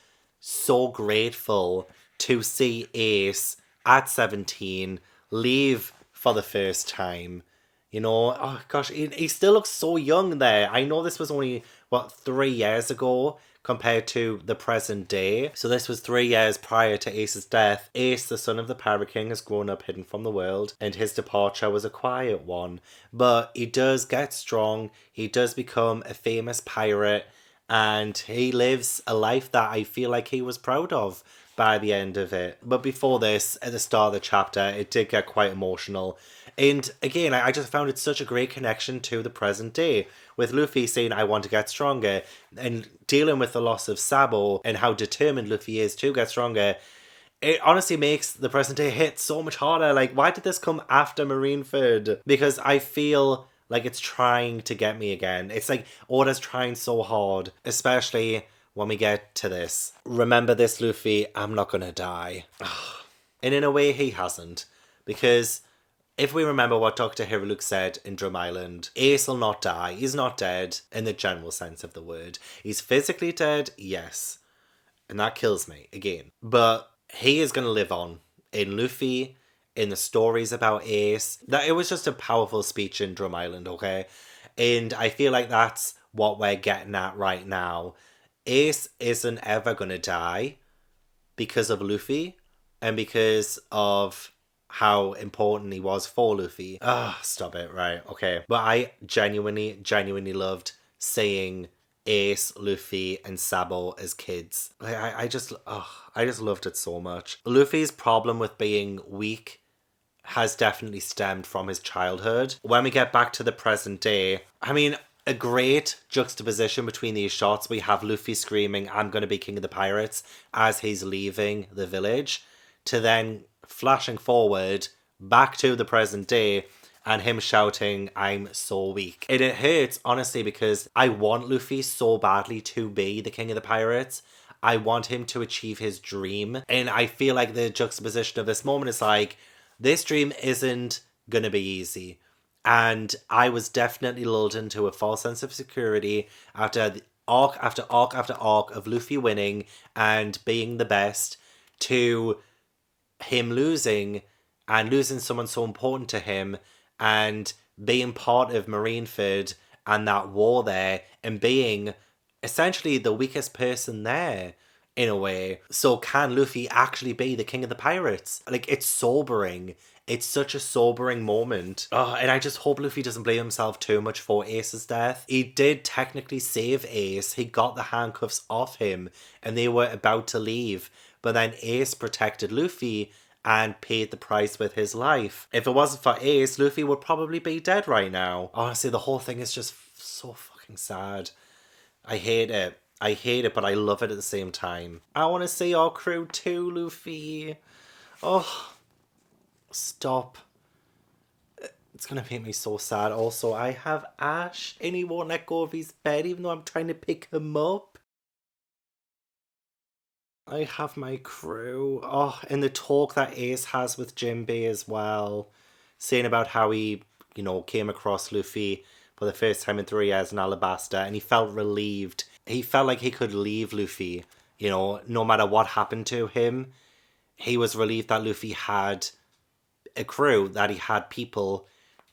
so grateful to see Ace at 17 leave for the first time. You know, oh gosh, he still looks so young there. I know this was only, 3 years ago compared to the present day. So this was 3 years prior to Ace's death. Ace, the son of the Pirate King, has grown up hidden from the world, and his departure was a quiet one. But he does get strong, he does become a famous pirate, and he lives a life that I feel like he was proud of by the end of it. But before this, at the start of the chapter, it did get quite emotional. And again, I just found it such a great connection to the present day, with Luffy saying, I want to get stronger, and dealing with the loss of Sabo and how determined Luffy is to get stronger. It honestly makes the present day hit so much harder. Like, why did this come after Marineford? Because I feel like it's trying to get me again. It's like Oda's trying so hard, especially when we get to this. Remember this, Luffy, I'm not gonna die. And in a way, he hasn't. Because if we remember what Dr. Hiruluk said in Drum Island, Ace will not die. He's not dead in the general sense of the word. He's physically dead, yes. And that kills me, again. But he is going to live on in Luffy, in the stories about Ace. That it was just a powerful speech in Drum Island, okay? And I feel like that's what we're getting at right now. Ace isn't ever going to die because of Luffy and because of how important he was for Luffy. Stop it, right, okay. But I genuinely loved seeing Ace, Luffy, and Sabo as kids. Like, I just loved it so much. Luffy's problem with being weak has definitely stemmed from his childhood. When we get back to the present day, I mean, a great juxtaposition between these shots. We have Luffy screaming, I'm going to be king of the pirates, as he's leaving the village, to then flashing forward back to the present day and him shouting, I'm so weak. And it hurts, honestly, because I want Luffy so badly to be the king of the pirates. I want him to achieve his dream. And I feel like the juxtaposition of this moment is like, this dream isn't gonna be easy. And I was definitely lulled into a false sense of security after the arc after arc after arc of Luffy winning and being the best, to him losing and losing someone so important to him and being part of Marineford and that war there and being essentially the weakest person there in a way. So can Luffy actually be the king of the pirates? Like, it's sobering. It's such a sobering moment. And I just hope Luffy doesn't blame himself too much for Ace's death. He did technically save Ace. He got the handcuffs off him and they were about to leave. But then Ace protected Luffy and paid the price with his life. If it wasn't for Ace, Luffy would probably be dead right now. Honestly, the whole thing is just so fucking sad. I hate it. I hate it, but I love it at the same time. I want to see our crew too, Luffy. Oh, stop. It's going to make me so sad. Also, I have Ash and he won't let go of his bed even though I'm trying to pick him up. I have my crew. Oh, and the talk that Ace has with Jinbei as well. Saying about how he, came across Luffy for the first time in 3 years in Alabasta and he felt relieved. He felt like he could leave Luffy, no matter what happened to him. He was relieved that Luffy had a crew, that he had people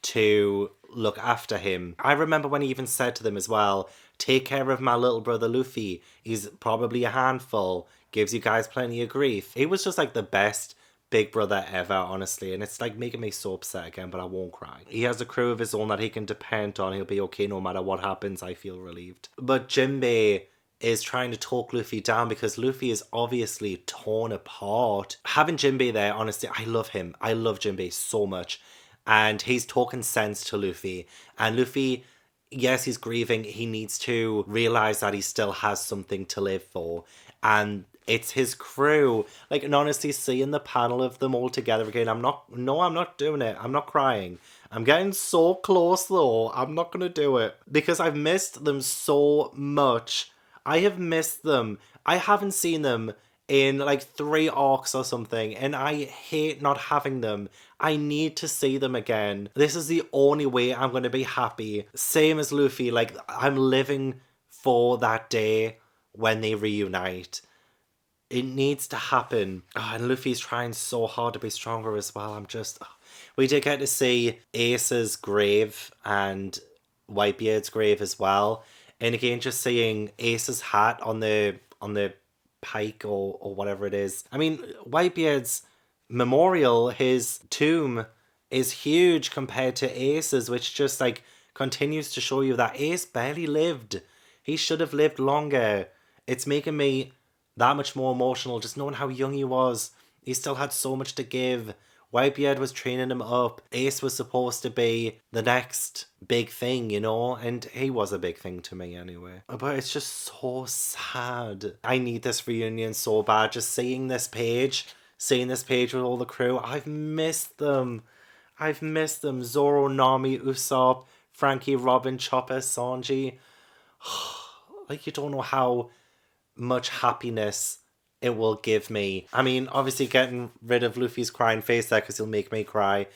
to look after him. I remember when he even said to them as well, take care of my little brother Luffy. He's probably a handful. Gives you guys plenty of grief. He was just like the best big brother ever, honestly. And it's like making me so upset again, but I won't cry. He has a crew of his own that he can depend on. He'll be okay no matter what happens. I feel relieved. But Jinbei is trying to talk Luffy down because Luffy is obviously torn apart. Having Jinbei there, honestly, I love him. I love Jinbei so much. And he's talking sense to Luffy. And Luffy, yes, he's grieving. He needs to realize that he still has something to live for. And it's his crew. Like, and honestly, seeing the panel of them all together again, I'm not doing it. I'm not crying. I'm getting so close though. I'm not going to do it. Because I've missed them so much. I have missed them. I haven't seen them in like 3 arcs or something, and I hate not having them. I need to see them again. This is the only way I'm going to be happy. Same as Luffy, like I'm living for that day when they reunite. It needs to happen. Oh, and Luffy's trying so hard to be stronger as well. We did get to see Ace's grave and Whitebeard's grave as well. And again, just seeing Ace's hat on the pike or whatever it is. I mean, Whitebeard's memorial, his tomb, is huge compared to Ace's, which just like continues to show you that Ace barely lived. He should have lived longer. It's making me that much more emotional just knowing how young he was. He still had so much to give. Whitebeard was training him up. Ace was supposed to be the next big thing, and he was a big thing to me anyway. But it's just so sad. I need this reunion so bad. Just seeing this page with all the crew, I've missed them. Zoro, Nami, Usopp, Frankie, Robin, Chopper, Sanji. Like, you don't know how much happiness it will give me. I mean, obviously getting rid of Luffy's crying face there because he'll make me cry.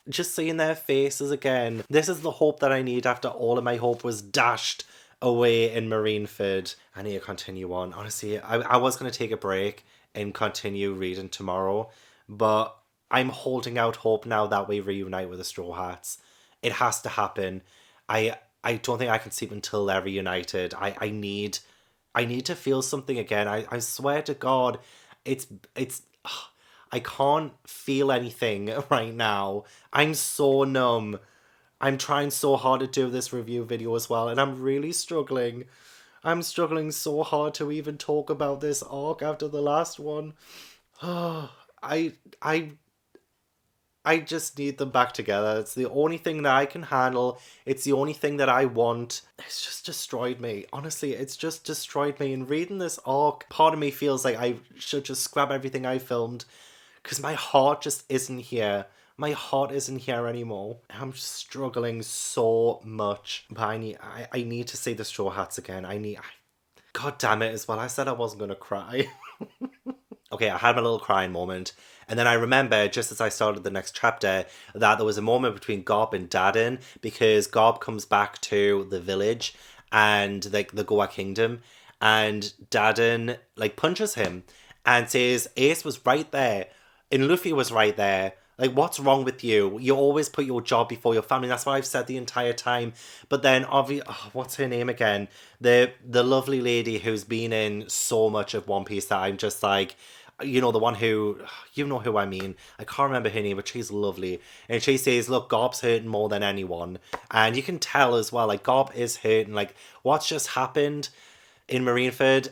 Just seeing their faces again. This is the hope that I need after all of my hope was dashed away in Marineford. I need to continue on. Honestly, I was going to take a break and continue reading tomorrow, but I'm holding out hope now that we reunite with the Straw Hats. It has to happen. I don't think I can sleep until they're reunited. I need to feel something again. I swear to God, it's I can't feel anything right now. I'm so numb. I'm trying so hard to do this review video as well, and I'm really struggling. I'm struggling so hard to even talk about this arc after the last one. I just need them back together. It's the only thing that I can handle. It's the only thing that I want. It's just destroyed me. Honestly, it's just destroyed me. And reading this arc, part of me feels like I should just scrap everything I filmed because my heart just isn't here. My heart isn't here anymore. I'm struggling so much. But I need to see the Straw Hats again. God damn it as well. I said I wasn't going to cry. Okay, I had my little crying moment. And then I remember, just as I started the next chapter, that there was a moment between Garp and Daden, because Garp comes back to the village and like the Goa Kingdom, and Daden like punches him and says, Ace was right there, and Luffy was right there. Like, what's wrong with you? You always put your job before your family. That's what I've said the entire time. But then, what's her name again? The lovely lady who's been in so much of One Piece that I'm just like, the one who, you know who I mean. I can't remember her name, but she's lovely. And she says, look, Garp's hurting more than anyone. And you can tell as well, like, Garp is hurting. Like, what's just happened in Marineford,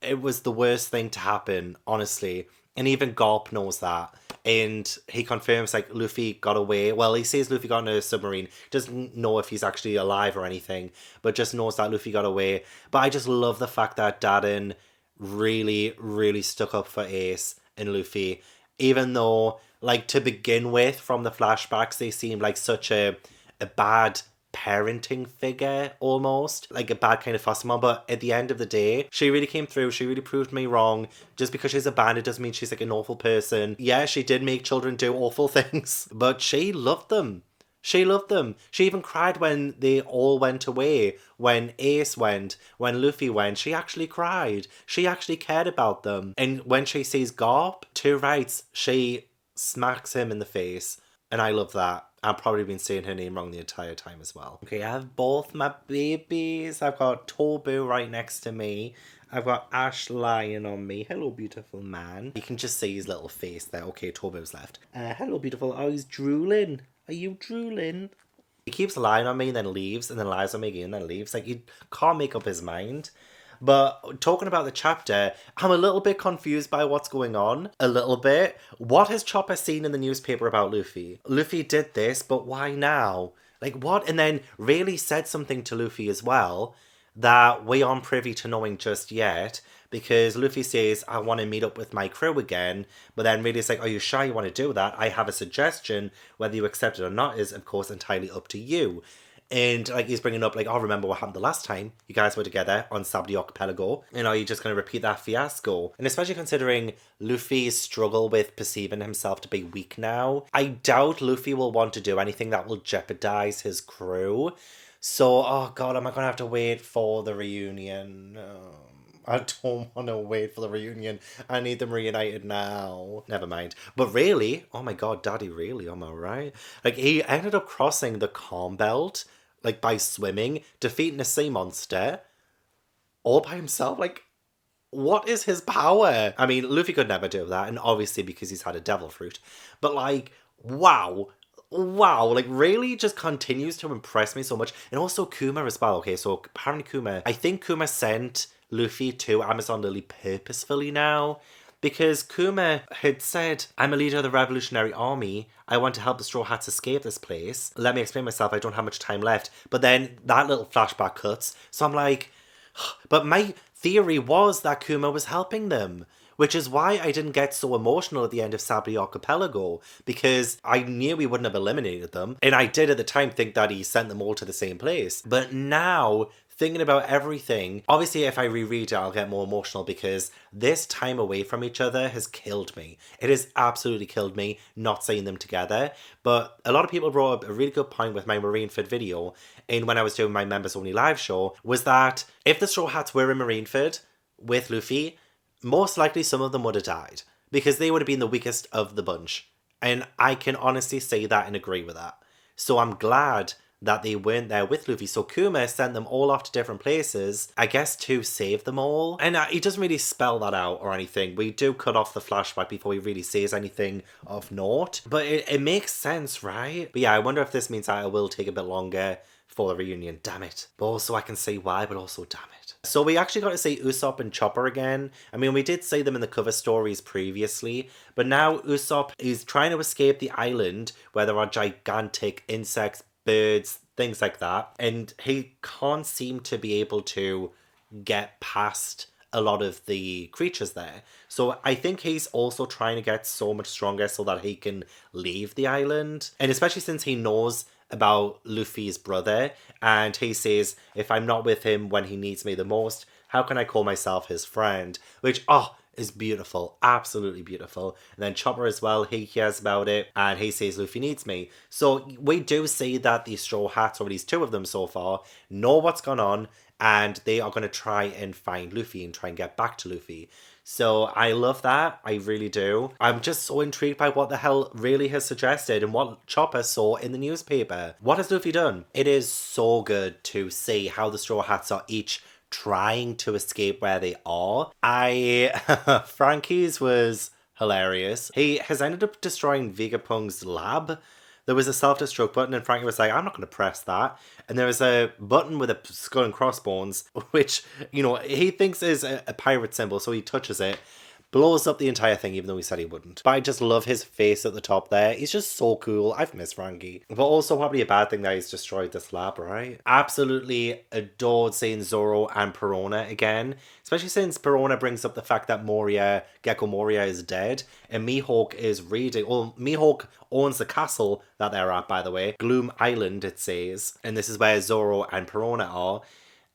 it was the worst thing to happen, honestly. And even Garp knows that. And he confirms, like, Luffy got away. Well, he says Luffy got in a submarine. Doesn't know if he's actually alive or anything, but just knows that Luffy got away. But I just love the fact that Darren really, really stuck up for Ace and Luffy. Even though, like, to begin with, from the flashbacks, they seemed like such a bad parenting figure, almost like a bad kind of foster mom. But at the end of the day, she really came through. She really proved me wrong. Just because she's a bandit doesn't mean she's like an awful person. Yeah, she did make children do awful things, but she loved them. She loved them. She even cried when they all went away. When Ace went, when Luffy went, she actually cried. She actually cared about them. And when she sees Garp, two rights, she smacks him in the face. And I love that. I've probably been saying her name wrong the entire time as well. Okay, I have both my babies. I've got Tobu right next to me. I've got Ash lying on me. Hello, beautiful man. You can just see his little face there. Okay, Tobu's left. Hello, beautiful. Oh, he's drooling. Are you drooling? He keeps lying on me and then leaves, and then lies on me again and then leaves. Like, he can't make up his mind. But talking about the chapter, I'm a little bit confused by what's going on. A little bit. What has Chopper seen in the newspaper about Luffy? Luffy did this, but why now? Like, what? And then really said something to Luffy as well that we aren't privy to knowing just yet. Because Luffy says, I want to meet up with my crew again. But then really it's like, are you sure you want to do that? I have a suggestion. Whether you accept it or not is, of course, entirely up to you. And like he's bringing up like, oh, remember what happened the last time you guys were together on Sabdi Archipelago? And are you just going to repeat that fiasco? And especially considering Luffy's struggle with perceiving himself to be weak now, I doubt Luffy will want to do anything that will jeopardize his crew. So, oh god, am I going to have to wait for the reunion? I don't want to wait for the reunion. I need them reunited now. Never mind. But really, oh my god, Daddy, really, am I right? Like, he ended up crossing the calm belt, like, by swimming, defeating a sea monster, all by himself. Like, what is his power? I mean, Luffy could never do that, and obviously because he's had a devil fruit. But, like, wow, like really just continues to impress me so much. And also Kuma as well. Okay, so apparently Kuma, I think Kuma sent Luffy to Amazon Lily purposefully now, because Kuma had said, I'm a leader of the Revolutionary Army. I want to help the Straw Hats escape this place. Let me explain myself. I don't have much time left. But then that little flashback cuts. So I'm like, but my theory was that Kuma was helping them. Which is why I didn't get so emotional at the end of Sabri Archipelago, because I knew we wouldn't have eliminated them. And I did at the time think that he sent them all to the same place. But now, thinking about everything, obviously if I reread it, I'll get more emotional, because this time away from each other has killed me. It has absolutely killed me not seeing them together. But a lot of people brought up a really good point with my Marineford video, and when I was doing my members only live show, was that if the Straw Hats were in Marineford with Luffy, most likely some of them would have died, because they would have been the weakest of the bunch. And I can honestly say that and agree with that. So I'm glad that they weren't there with Luffy. So Kuma sent them all off to different places, I guess to save them all. And he doesn't really spell that out or anything. We do cut off the flashback before he really says anything of note. But it makes sense, right? But yeah, I wonder if this means that it will take a bit longer for the reunion. Damn it. But also I can see why, but also damn it. So we actually got to see Usopp and Chopper again. I mean, we did see them in the cover stories previously, but now Usopp is trying to escape the island where there are gigantic insects, birds, things like that. And he can't seem to be able to get past a lot of the creatures there. So I think he's also trying to get so much stronger so that he can leave the island. And especially since he knows about Luffy's brother, and he says, if I'm not with him when he needs me the most, how can I call myself his friend? Which, is beautiful. Absolutely beautiful. And then Chopper as well, he hears about it, and he says Luffy needs me. So we do see that these Straw Hats, or at least two of them so far, know what's gone on, and they are going to try and find Luffy and try and get back to Luffy. So I love that. I really do. I'm just so intrigued by what the hell really has suggested and what Chopper saw in the newspaper. What has Luffy done? It is so good to see how the Straw Hats are each trying to escape where they are. Frankie's was hilarious. He has ended up destroying Vegapung's lab. There was a self-destruct button and Frankie was like, I'm not going to press that. And there was a button with a skull and crossbones, which, you know, he thinks is a pirate symbol, so he touches it. Blows up the entire thing, even though he said he wouldn't. But I just love his face at the top there. He's just so cool. I've missed Frankie. But also probably a bad thing that he's destroyed this lab, right? Absolutely adored seeing Zoro and Perona again. Especially since Perona brings up the fact that Gecko Moria is dead. And Mihawk is reading. Well, Mihawk owns the castle that they're at, by the way. Gloom Island, it says. And this is where Zoro and Perona are.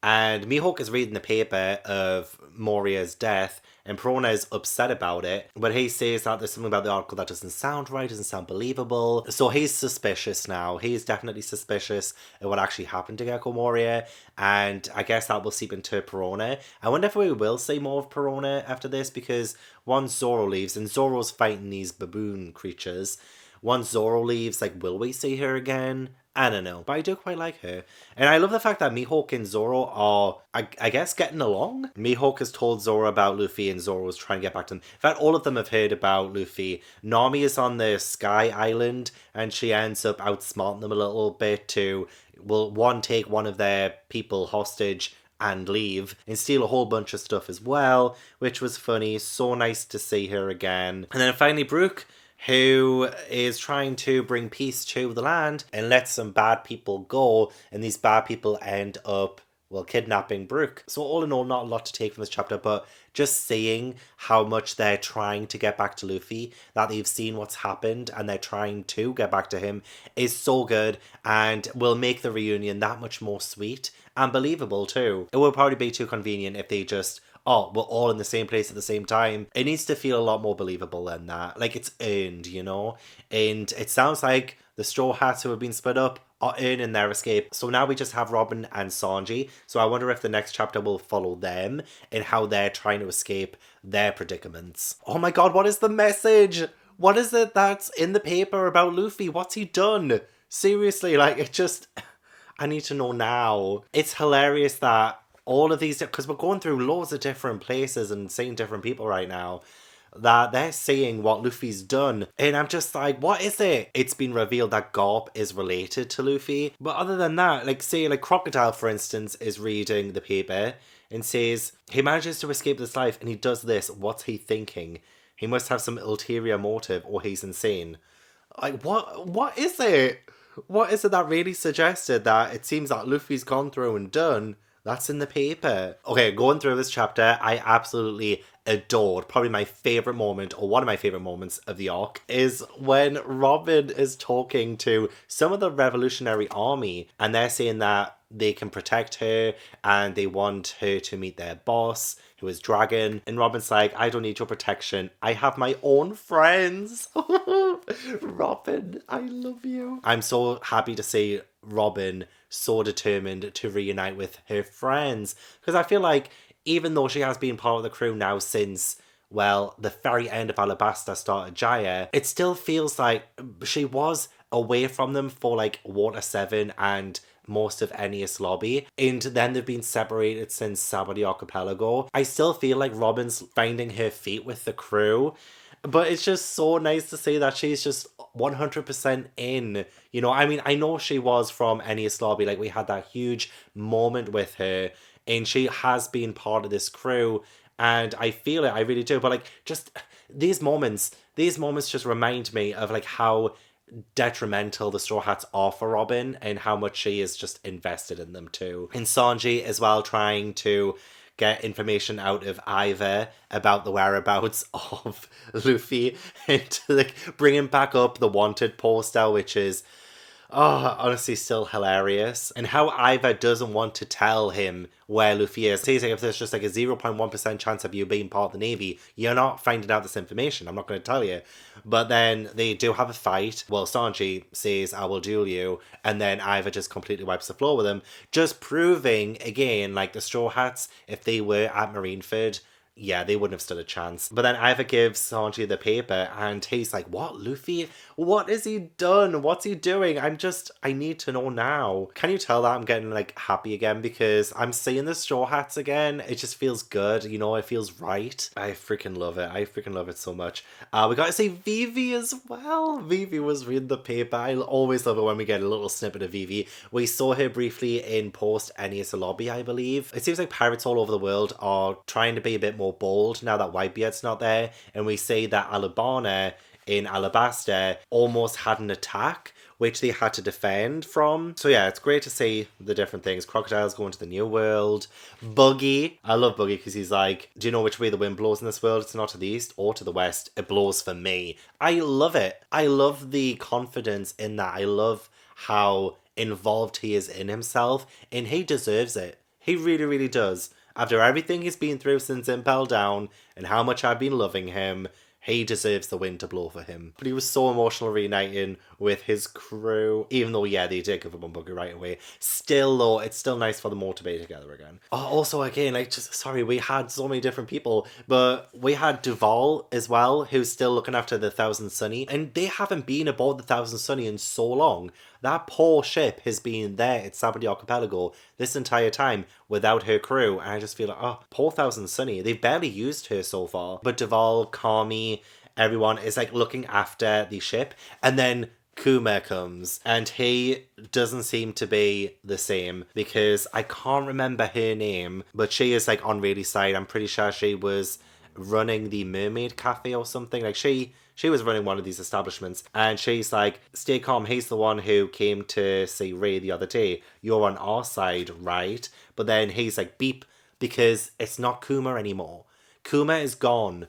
And Mihawk is reading the paper of Moria's death, and Perona is upset about it. But he says that there's something about the article that doesn't sound right, doesn't sound believable. So he's suspicious now. He's definitely suspicious of what actually happened to Gecko Moria, and I guess that will seep into Perona. I wonder if we will see more of Perona after this, because once Zoro leaves, and Zoro's fighting these baboon creatures, once Zoro leaves, like, will we see her again? I don't know, but I do quite like her. And I love the fact that Mihawk and Zoro are, I guess, getting along. Mihawk has told Zoro about Luffy, and Zoro's trying to get back to him. In fact, all of them have heard about Luffy. Nami is on the Sky Island, and she ends up outsmarting them a little bit to, well, one, take one of their people hostage and leave, and steal a whole bunch of stuff as well, which was funny. So nice to see her again. And then finally, Brook, who is trying to bring peace to the land and let some bad people go, and these bad people end up, well, kidnapping Brook. So all in all, not a lot to take from this chapter, but just seeing how much they're trying to get back to Luffy, that they've seen what's happened and they're trying to get back to him, is so good, and will make the reunion that much more sweet and believable too. It would probably be too convenient if they just, oh, we're all in the same place at the same time. It needs to feel a lot more believable than that. Like, it's earned, you know? And it sounds like the Straw Hats who have been split up are earning their escape. So now we just have Robin and Sanji. So I wonder if the next chapter will follow them and how they're trying to escape their predicaments. Oh my god, what is the message? What is it that's in the paper about Luffy? What's he done? Seriously, like, it just... I need to know now. It's hilarious that all of these, because we're going through loads of different places and seeing different people right now, that they're seeing what Luffy's done. And I'm just like, what is it? It's been revealed that Garp is related to Luffy. But other than that, like, say, like, Crocodile, for instance, is reading the paper and says, he manages to escape this life and he does this. What's he thinking? He must have some ulterior motive or he's insane. Like, what is it? What is it that really suggested that it seems that Luffy's gone through and done? That's in the paper. Okay, going through this chapter, I absolutely adored, probably my favourite moment, or one of my favourite moments of the arc, is when Robin is talking to some of the Revolutionary Army, and they're saying that they can protect her, and they want her to meet their boss, who is Dragon. And Robin's like, I don't need your protection. I have my own friends. Robin, I love you. I'm so happy to see Robin so determined to reunite with her friends. Because I feel like, even though she has been part of the crew now since, well, the very end of Alabasta started Jaya, it still feels like she was away from them for, like, Water 7 and most of Enies Lobby, and then they've been separated since Saturday Archipelago. I still feel like Robin's finding her feet with the crew, but it's just so nice to see that she's just 100% in. You know, I mean, I know she was from Enies Lobby, like, we had that huge moment with her, and she has been part of this crew, and I feel it, I really do. But, like, just these moments just remind me of, like, how detrimental the Straw Hats are for Robin and how much she is just invested in them too. And Sanji as well, trying to get information out of Iva about the whereabouts of Luffy and to, like, bring him back up the wanted poster, which is honestly still hilarious. And how Iva doesn't want to tell him where Luffy is. He's like, if there's just like a 0.1% chance of you being part of the Navy, you're not finding out this information. I'm not going to tell you. But then they do have a fight. Well, Sanji says, I will duel you. And then Iva just completely wipes the floor with him. Just proving, again, like the Straw Hats, if they were at Marineford, yeah, they wouldn't have stood a chance. But then Iva gives Sanji the paper and he's like, what, Luffy? What has he done? What's he doing? I need to know now. Can you tell that I'm getting, like, happy again because I'm seeing the Straw Hats again? It just feels good, you know, it feels right. I freaking love it. I freaking love it so much. We got to see Vivi as well. Vivi was reading the paper. I always love it when we get a little snippet of Vivi. We saw her briefly in post Enies Lobby, I believe. It seems like pirates all over the world are trying to be a bit more bold now that Whitebeard's not there. And we see that Alabama in Alabaster almost had an attack, which they had to defend from. So yeah, it's great to see the different things. Crocodile's going to the new world. Buggy. I love Buggy because he's like, do you know which way the wind blows in this world? It's not to the east or to the west. It blows for me. I love it. I love the confidence in that. I love how involved he is in himself, and he deserves it. He really, really does. After everything he's been through since Impel Down and how much I've been loving him, he deserves the wind to blow for him. But he was so emotional reuniting with his crew. Even though, yeah, they did give up on Buggy right away. Still, though, it's still nice for them all to be together again. Oh, also, again, sorry, we had so many different people. But we had Duval as well, who's still looking after the Thousand Sunny. And they haven't been aboard the Thousand Sunny in so long. That poor ship has been there at Sabadell Archipelago this entire time without her crew. And I just feel like, oh, poor Thousand Sunny. They've barely used her so far. But Duval, Carmi, everyone is like looking after the ship. And then Kuma comes. And he doesn't seem to be the same. Because I can't remember her name. But she is like on Rayleigh's side. I'm pretty sure she was running the Mermaid Cafe or something. Like she was running one of these establishments, and she's like, stay calm, he's the one who came to see Ray the other day. You're on our side, right? But then he's like, beep, because it's not Kuma anymore. Kuma is gone.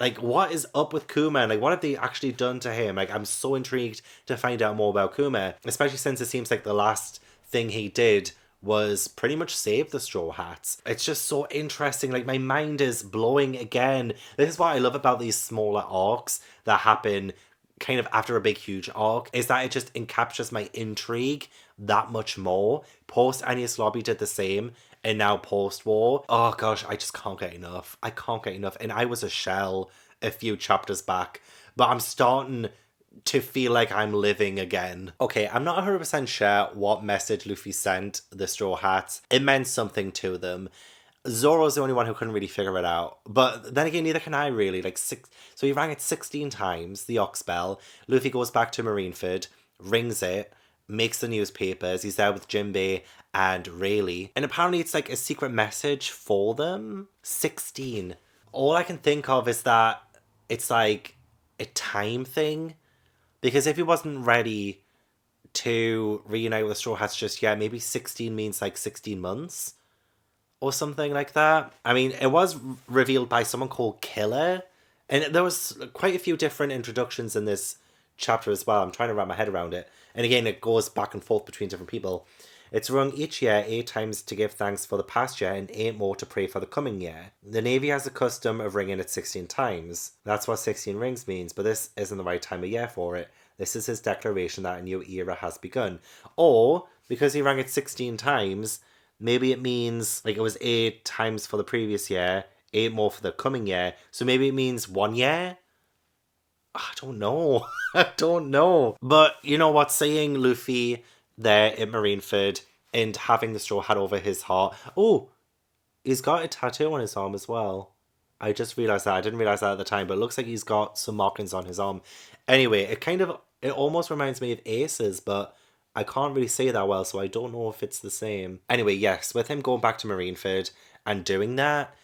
Like, what is up with Kuma? Like, what have they actually done to him? Like, I'm so intrigued to find out more about Kuma, especially since it seems like the last thing he did was pretty much save the Straw Hats. It's just so interesting. Like, my mind is blowing again. This is what I love about these smaller arcs that happen kind of after a big, huge arc, is that it just encaptures my intrigue that much more. Post Enies Lobby did the same, and now post-war. Oh gosh, I just can't get enough. I can't get enough. And I was a shell a few chapters back, but I'm starting to feel like I'm living again. Okay, I'm not 100% sure what message Luffy sent the Straw Hats. It meant something to them. Zoro's the only one who couldn't really figure it out. But then again, neither can I really. So he rang it 16 times, the Ox Bell. Luffy goes back to Marineford, rings it, makes the newspapers. He's there with Jinbei and Rayleigh. And apparently it's like a secret message for them. 16. All I can think of is that it's like a time thing. Because if he wasn't ready to reunite with the Straw Hats just yet, maybe 16 means like 16 months or something like that. I mean, it was revealed by someone called Killer, and there was quite a few different introductions in this chapter as well. I'm trying to wrap my head around it. And again, it goes back and forth between different people. It's rung each year 8 times to give thanks for the past year and 8 more to pray for the coming year. The Navy has a custom of ringing it 16 times. That's what 16 rings means, but this isn't the right time of year for it. This is his declaration that a new era has begun. Or, because he rang it 16 times, maybe it means like it was 8 times for the previous year, 8 more for the coming year. So maybe it means 1 year? I don't know. I don't know. But you know what? Seeing Luffy there in Marineford and having the straw hat over his heart. Oh, he's got a tattoo on his arm as well. I just realised that. I didn't realise that at the time, but it looks like he's got some markings on his arm. Anyway, it almost reminds me of Ace's, but I can't really say that well, so I don't know if it's the same. Anyway, yes, with him going back to Marineford and doing that,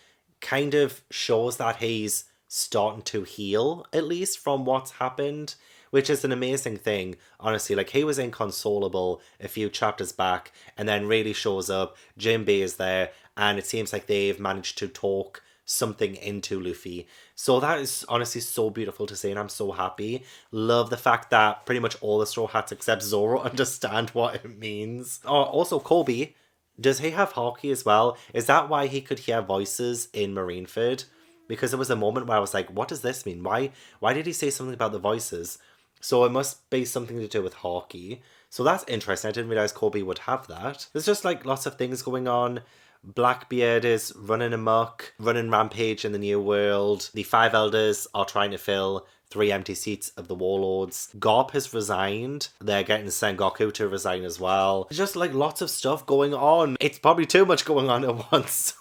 kind of shows that he's starting to heal, at least from what's happened, which is an amazing thing, honestly. Like, he was inconsolable a few chapters back, and then really shows up, Jinbei is there, and it seems like they've managed to talk something into Luffy. So that is honestly so beautiful to see, and I'm so happy. Love the fact that pretty much all the Straw Hats except Zoro understand what it means. Oh, also Kobe, does he have Haki as well? Is that why he could hear voices in Marineford? Because there was a moment where I was like, what does this mean? Why did he say something about the voices? So it must be something to do with Haki. So that's interesting. I didn't realise Kobe would have that. There's just like lots of things going on. Blackbeard is running amok, running rampage in the New World. The 5 Elders are trying to fill 3 empty seats of the warlords. Garp has resigned. They're getting Sengoku to resign as well. Just like lots of stuff going on. It's probably too much going on at once.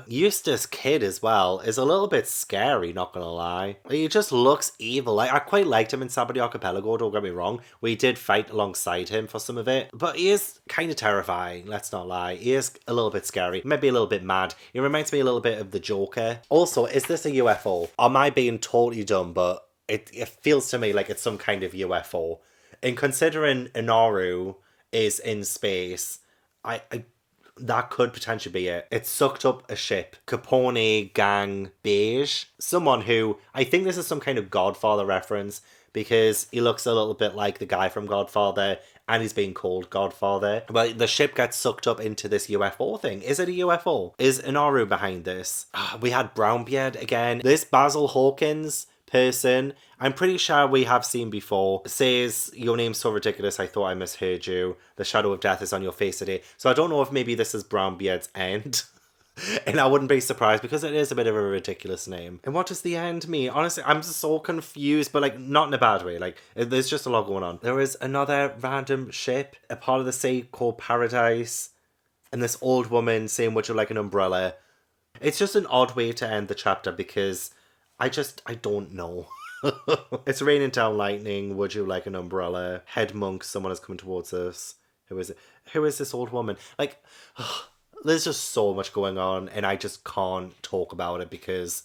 Eustace Kid as well is a little bit scary, not gonna lie. He just looks evil. Like, I quite liked him in Sabado Archipelago, don't get me wrong. We did fight alongside him for some of it. But he is kind of terrifying, let's not lie. He is a little bit scary. Maybe a little bit mad. He reminds me a little bit of the Joker. Also, is this a UFO? Am I being totally dumb, but it feels to me like it's some kind of UFO. And considering Inaru is in space, I that could potentially be it. It sucked up a ship. Capone Gang Beige. Someone who, I think this is some kind of Godfather reference, because he looks a little bit like the guy from Godfather, and he's being called Godfather. But the ship gets sucked up into this UFO thing. Is it a UFO? Is Inaru behind this? We had Brownbeard again. This Basil Hawkins person, I'm pretty sure we have seen before, says, "Your name's so ridiculous, I thought I misheard you. The shadow of death is on your face today." So I don't know if maybe this is Brownbeard's end. And I wouldn't be surprised, because it is a bit of a ridiculous name. And what does the end mean? Honestly, I'm just so confused, but like not in a bad way. Like, there's just a lot going on. There is another random ship, a part of the sea called Paradise, and this old woman saying, "Would you like an umbrella?" It's just an odd way to end the chapter, because I don't know. It's raining down lightning. Would you like an umbrella? Head monk, someone is coming towards us. Who is it? Who is this old woman? Like, there's just so much going on, and I just can't talk about it because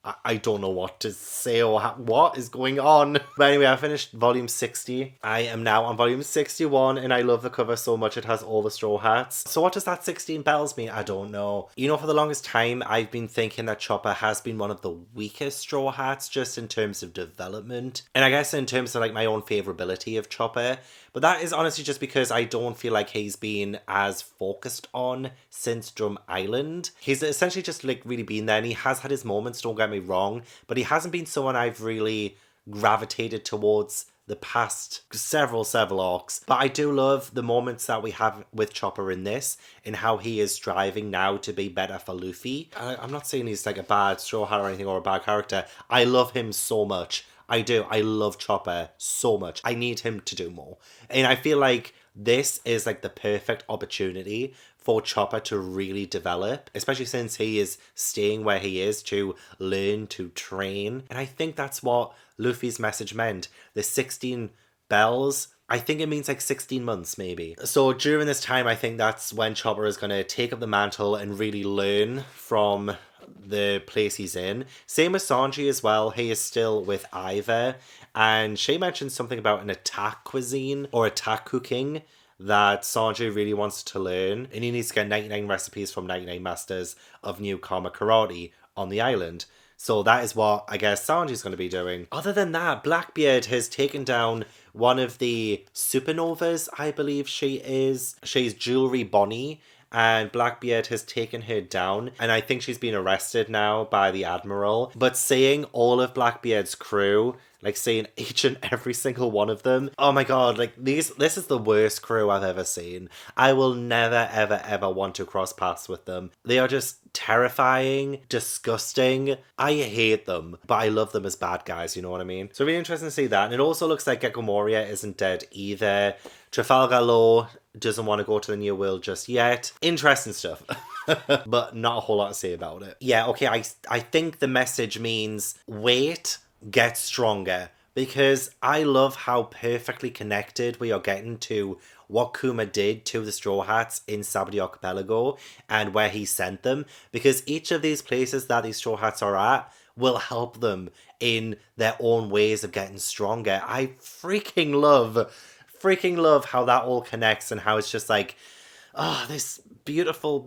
I don't know what to say or what is going on. But anyway, I finished volume 60. I am now on volume 61, and I love the cover so much. It has all the straw hats. So what does that 16 bells mean? I don't know. You know, for the longest time, I've been thinking that Chopper has been one of the weakest straw hats, just in terms of development. And I guess in terms of like my own favorability of Chopper. But that is honestly just because I don't feel like he's been as focused on since Drum Island. He's essentially just like really been there, and he has had his moments, don't get me wrong, but he hasn't been someone I've really gravitated towards the past several arcs. But I do love the moments that we have with Chopper in this, and how he is striving now to be better for Luffy. I'm not saying he's like a bad straw hat or anything, or a bad character. I love him so much. I do. I love Chopper so much. I need him to do more. And I feel like this is like the perfect opportunity for Chopper to really develop, especially since he is staying where he is to learn, to train. And I think that's what Luffy's message meant. The 16 bells, I think it means like 16 months maybe. So during this time, I think that's when Chopper is going to take up the mantle and really learn from the place he's in. Same with Sanji as well. He is still with Iva, and she mentioned something about an attack cuisine or attack cooking that Sanji really wants to learn, and he needs to get 99 recipes from 99 masters of new karma karate on the island. So that is what I guess Sanji's going to be doing. Other than that, Blackbeard has taken down one of the supernovas, I believe she is. She's Jewelry Bonnie, and Blackbeard has taken her down, and I think she's been arrested now by the Admiral. But seeing all of Blackbeard's crew, like seeing each and every single one of them, oh my god, like this is the worst crew I've ever seen. I will never ever want to cross paths with them. They are just terrifying, disgusting. I hate them, but I love them as bad guys, you know what I mean? So really interesting to see that. And it also looks like Gecko Moria isn't dead either. Trafalgar Law doesn't want to go to the New World just yet. Interesting stuff. But not a whole lot to say about it. Yeah, okay, I think the message means wait, get stronger. Because I love how perfectly connected we are getting to what Kuma did to the Straw Hats in Sabado Archipelago and where he sent them. Because each of these places that these Straw Hats are at will help them in their own ways of getting stronger. I freaking love how that all connects, and how it's just like, oh, this beautiful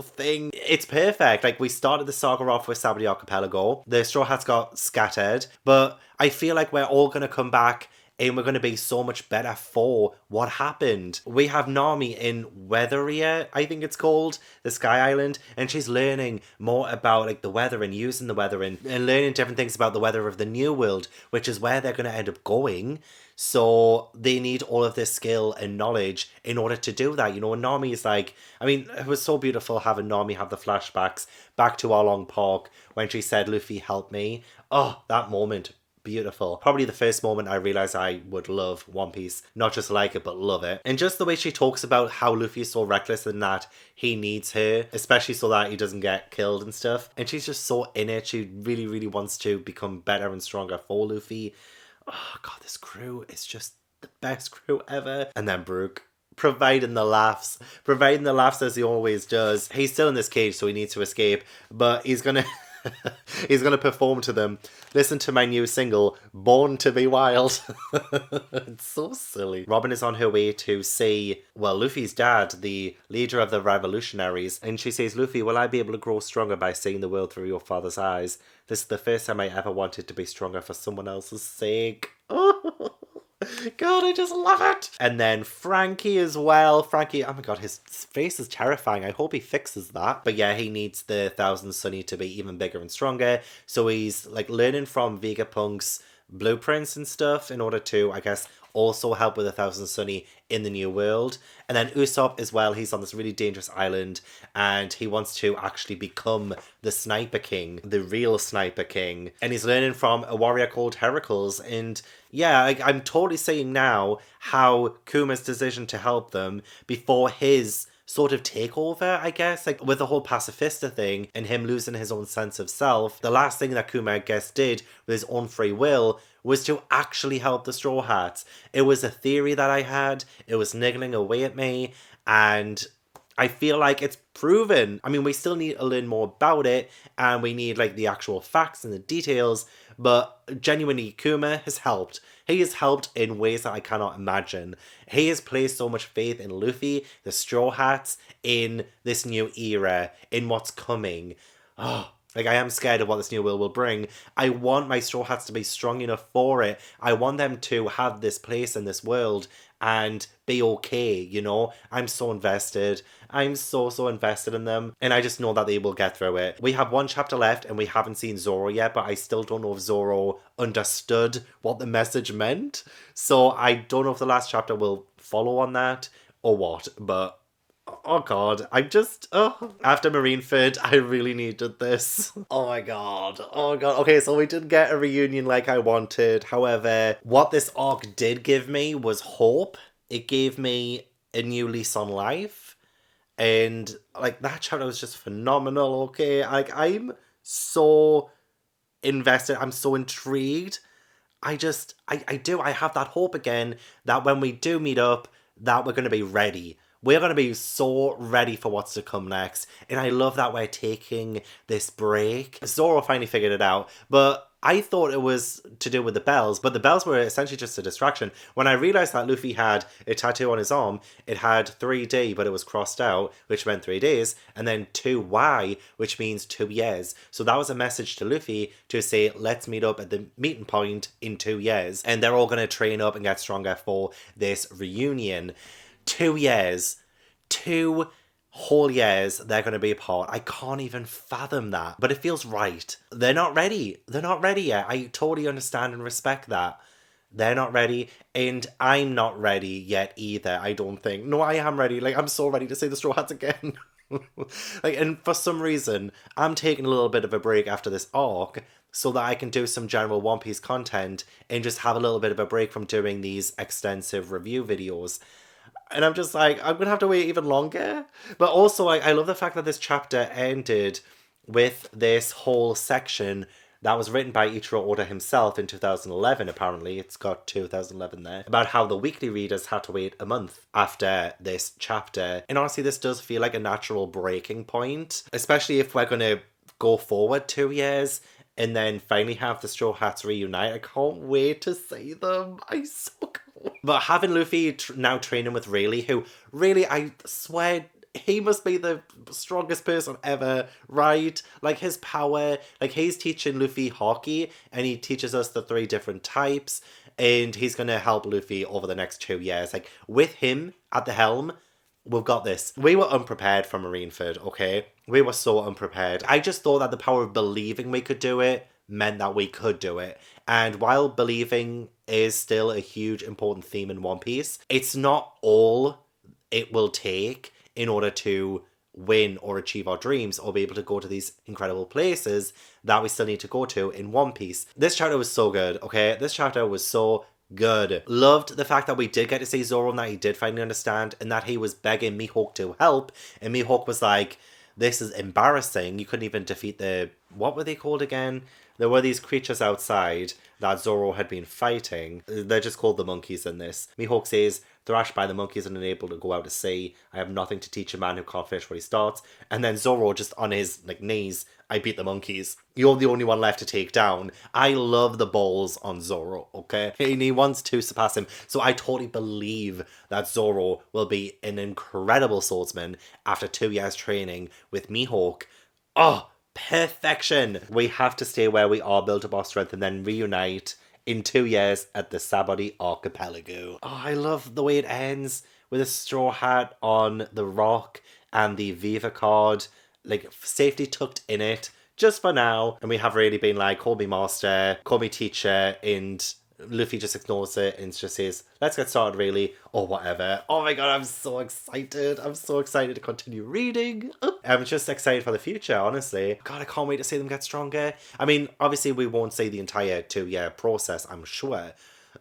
thing. It's perfect. Like, we started the saga off with Sabado Archipelago. The Straw Hats got scattered, but I feel like we're all going to come back and we're going to be so much better for what happened. We have Nami in Weatheria, I think it's called, the Sky Island, and she's learning more about like the weather and using the weather and learning different things about the weather of the New World, which is where they're going to end up going. So they need all of this skill and knowledge in order to do that. You know, and Nami is like, I mean, it was so beautiful having Nami have the flashbacks back to Arlong Park when she said, "Luffy, help me." Oh, that moment. beautiful. Probably the first moment I realized I would love One Piece. Not just like it, but love it. And just the way she talks about how Luffy is so reckless and that he needs her, especially so that he doesn't get killed and stuff. And she's just so in it. She really, really wants to become better and stronger for Luffy. Oh, God, this crew is just the best crew ever. And then Brook. Providing the laughs as he always does. He's still in this cage, so he needs to escape, but he's gonna he's gonna perform to them. Listen to my new single, Born to Be Wild. It's so silly. Robin is on her way to see, well, Luffy's dad, the leader of the revolutionaries, and she says, Luffy, will I be able to grow stronger by seeing the world through your father's eyes? This is the first time I ever wanted to be stronger for someone else's sake. God, I just love it. And then Frankie as well. Frankie, oh my God, his face is terrifying. I hope he fixes that. But yeah, he needs the Thousand Sunny to be even bigger and stronger. So he's like learning from Vegapunk's blueprints and stuff in order to, I guess, also help with the Thousand Sunny in the new world. And then Usopp as well, he's on this really dangerous island and he wants to actually become the Sniper King, the real Sniper King. And he's learning from a warrior called Heracles. And yeah, I'm totally seeing now how Kuma's decision to help them before his sort of takeover, I guess, like with the whole pacifista thing and him losing his own sense of self, the last thing that Kuma, I guess, did with his own free will was to actually help the Straw Hats. It was a theory that I had, it was niggling away at me, and I feel like it's proven. I mean, we still need to learn more about it, and we need like the actual facts and the details, but genuinely, Kuma has helped. He has helped in ways that I cannot imagine. He has placed so much faith in Luffy, the Straw Hats, in this new era, in what's coming. Oh, like, I am scared of what this new world will bring. I want my Straw Hats to be strong enough for it. I want them to have this place in this world and be okay, you know? I'm so invested. I'm so invested in them. And I just know that they will get through it. We have one chapter left and we haven't seen Zoro yet, but I still don't know if Zoro understood what the message meant. So I don't know if the last chapter will follow on that or what, but oh God, after Marineford, I really needed this. Oh my God. Okay, so we didn't get a reunion like I wanted. However, what this arc did give me was hope. It gave me a new lease on life. And like that chapter was just phenomenal, okay? Like I'm so invested. I'm so intrigued. I have that hope again that when we do meet up, that we're going to be ready. We're going to be so ready for what's to come next. And I love that we're taking this break. Zoro finally figured it out. But I thought it was to do with the bells. But the bells were essentially just a distraction. When I realised that Luffy had a tattoo on his arm, it had 3D, but it was crossed out, which meant 3 days. And then 2Y, which means 2 years. So that was a message to Luffy to say, let's meet up at the meeting point in 2 years. And they're all going to train up and get stronger for this reunion. 2 years. 2 whole years they're going to be apart. I can't even fathom that. But it feels right. They're not ready. They're not ready yet. I totally understand and respect that. They're not ready. And I'm not ready yet either, I don't think. No, I am ready. Like, I'm so ready to see the Straw Hats again. Like, and for some reason, I'm taking a little bit of a break after this arc so that I can do some general One Piece content and just have a little bit of a break from doing these extensive review videos. And I'm just like, I'm going to have to wait even longer. But also, I love the fact that this chapter ended with this whole section that was written by Eiichiro Oda himself in 2011, apparently. It's got 2011 there. About how the weekly readers had to wait a month after this chapter. And honestly, this does feel like a natural breaking point. Especially if we're going to go forward 2 years and then finally have the Straw Hats reunite. I can't wait to see them. I'm so cool. But having Luffy now training with Rayleigh, who really, I swear, he must be the strongest person ever, right? Like his power, like he's teaching Luffy hockey and he teaches us the 3 different types and he's going to help Luffy over the next 2 years. Like with him at the helm, we've got this. We were unprepared for Marineford, okay? We were so unprepared. I just thought that the power of believing we could do it meant that we could do it. And while believing is still a huge important theme in One Piece, it's not all it will take in order to win or achieve our dreams or be able to go to these incredible places that we still need to go to in One Piece. This chapter was so good, okay? This chapter was so good. Loved the fact that we did get to see Zoro and that he did finally understand and that he was begging Mihawk to help, and Mihawk was like, this is embarrassing. You couldn't even defeat the... What were they called again? There were these creatures outside that Zoro had been fighting. They're just called the monkeys in this. Mihawk says, thrashed by the monkeys and unable to go out to sea. I have nothing to teach a man who can't finish what he starts. And then Zoro just on his knees, I beat the monkeys. You're the only one left to take down. I love the balls on Zoro, okay? And he wants to surpass him. So I totally believe that Zoro will be an incredible swordsman after 2 years training with Mihawk. Oh, perfection! We have to stay where we are, build up our strength, and then reunite in 2 years at the Sabody Archipelago. Oh, I love the way it ends with a straw hat on the rock and the Viva card, like, safely tucked in it, just for now. And we have really been like, call me master, call me teacher, and Luffy just ignores it and just says, let's get started really, or whatever. Oh my god, I'm so excited. I'm so excited to continue reading. I'm just excited for the future, honestly. God, I can't wait to see them get stronger. I mean, obviously we won't see the entire 2-year process, I'm sure,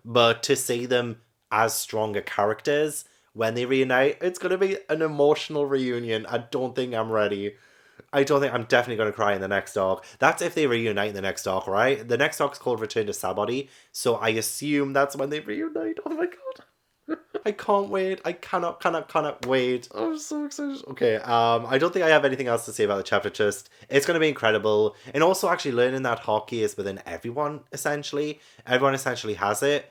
but to see them as stronger characters when they reunite, it's going to be an emotional reunion. I don't think I'm ready. I'm definitely going to cry in the next arc. That's if they reunite in the next arc, right? The next arc's called Return to Sabody, so I assume that's when they reunite. Oh my god. I can't wait. I cannot wait. I'm so excited. Okay, I don't think I have anything else to say about the chapter. Just, it's going to be incredible. And also actually learning that hockey is within everyone, essentially. Everyone essentially has it.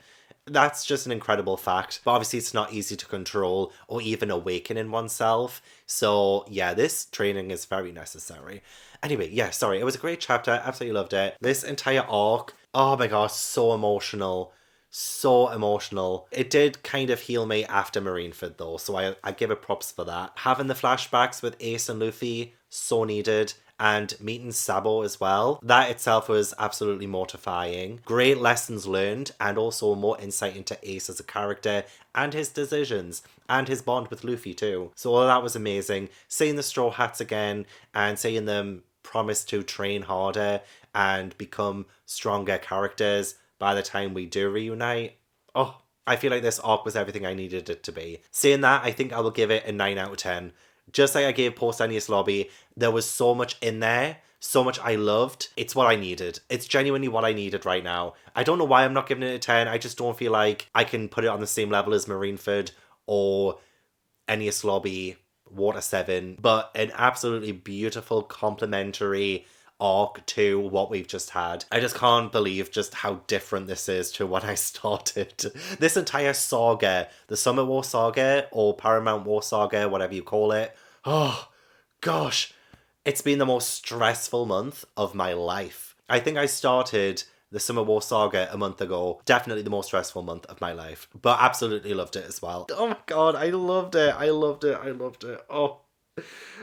That's just an incredible fact. But obviously it's not easy to control or even awaken in oneself. So yeah, this training is very necessary. Anyway, yeah, sorry. It was a great chapter. Absolutely loved it. This entire arc, oh my gosh, so emotional. So emotional. It did kind of heal me after Marineford though. So I give it props for that. Having the flashbacks with Ace and Luffy, so needed. And meeting Sabo as well. That itself was absolutely mortifying. Great lessons learned and also more insight into Ace as a character and his decisions and his bond with Luffy too. So all of that was amazing. Seeing the Straw Hats again and seeing them promise to train harder and become stronger characters by the time we do reunite. Oh, I feel like this arc was everything I needed it to be. Saying that, I think I will give it a 9 out of 10. Just like I gave Post Enius Lobby, there was so much in there, so much I loved. It's what I needed. It's genuinely what I needed right now. I don't know why I'm not giving it a 10. I just don't feel like I can put it on the same level as Marineford or Enius Lobby, Water 7. But an absolutely beautiful, complimentary arc to what we've just had. I just can't believe just how different this is to when I started. This entire saga, the Summit War Saga or Paramount War Saga, whatever you call it. Oh, gosh. It's been the most stressful month of my life. I think I started the Summit War Saga a month ago. Definitely the most stressful month of my life. But absolutely loved it as well. Oh my god, I loved it. I loved it. I loved it. Oh.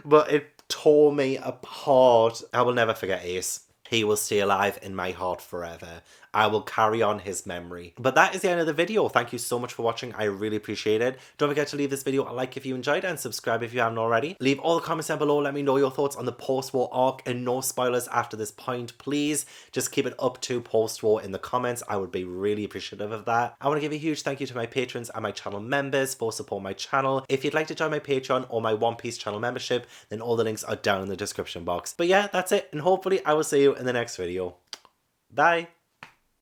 But it tore me apart. I will never forget Ace. He will stay alive in my heart forever. I will carry on his memory. But that is the end of the video. Thank you so much for watching. I really appreciate it. Don't forget to leave this video a like if you enjoyed it and subscribe if you haven't already. Leave all the comments down below. Let me know your thoughts on the post-war arc and no spoilers after this point, please. Just keep it up to post-war in the comments. I would be really appreciative of that. I want to give a huge thank you to my patrons and my channel members for supporting my channel. If you'd like to join my Patreon or my One Piece channel membership, then all the links are down in the description box. But yeah, that's it. And hopefully I will see you in the next video. Bye.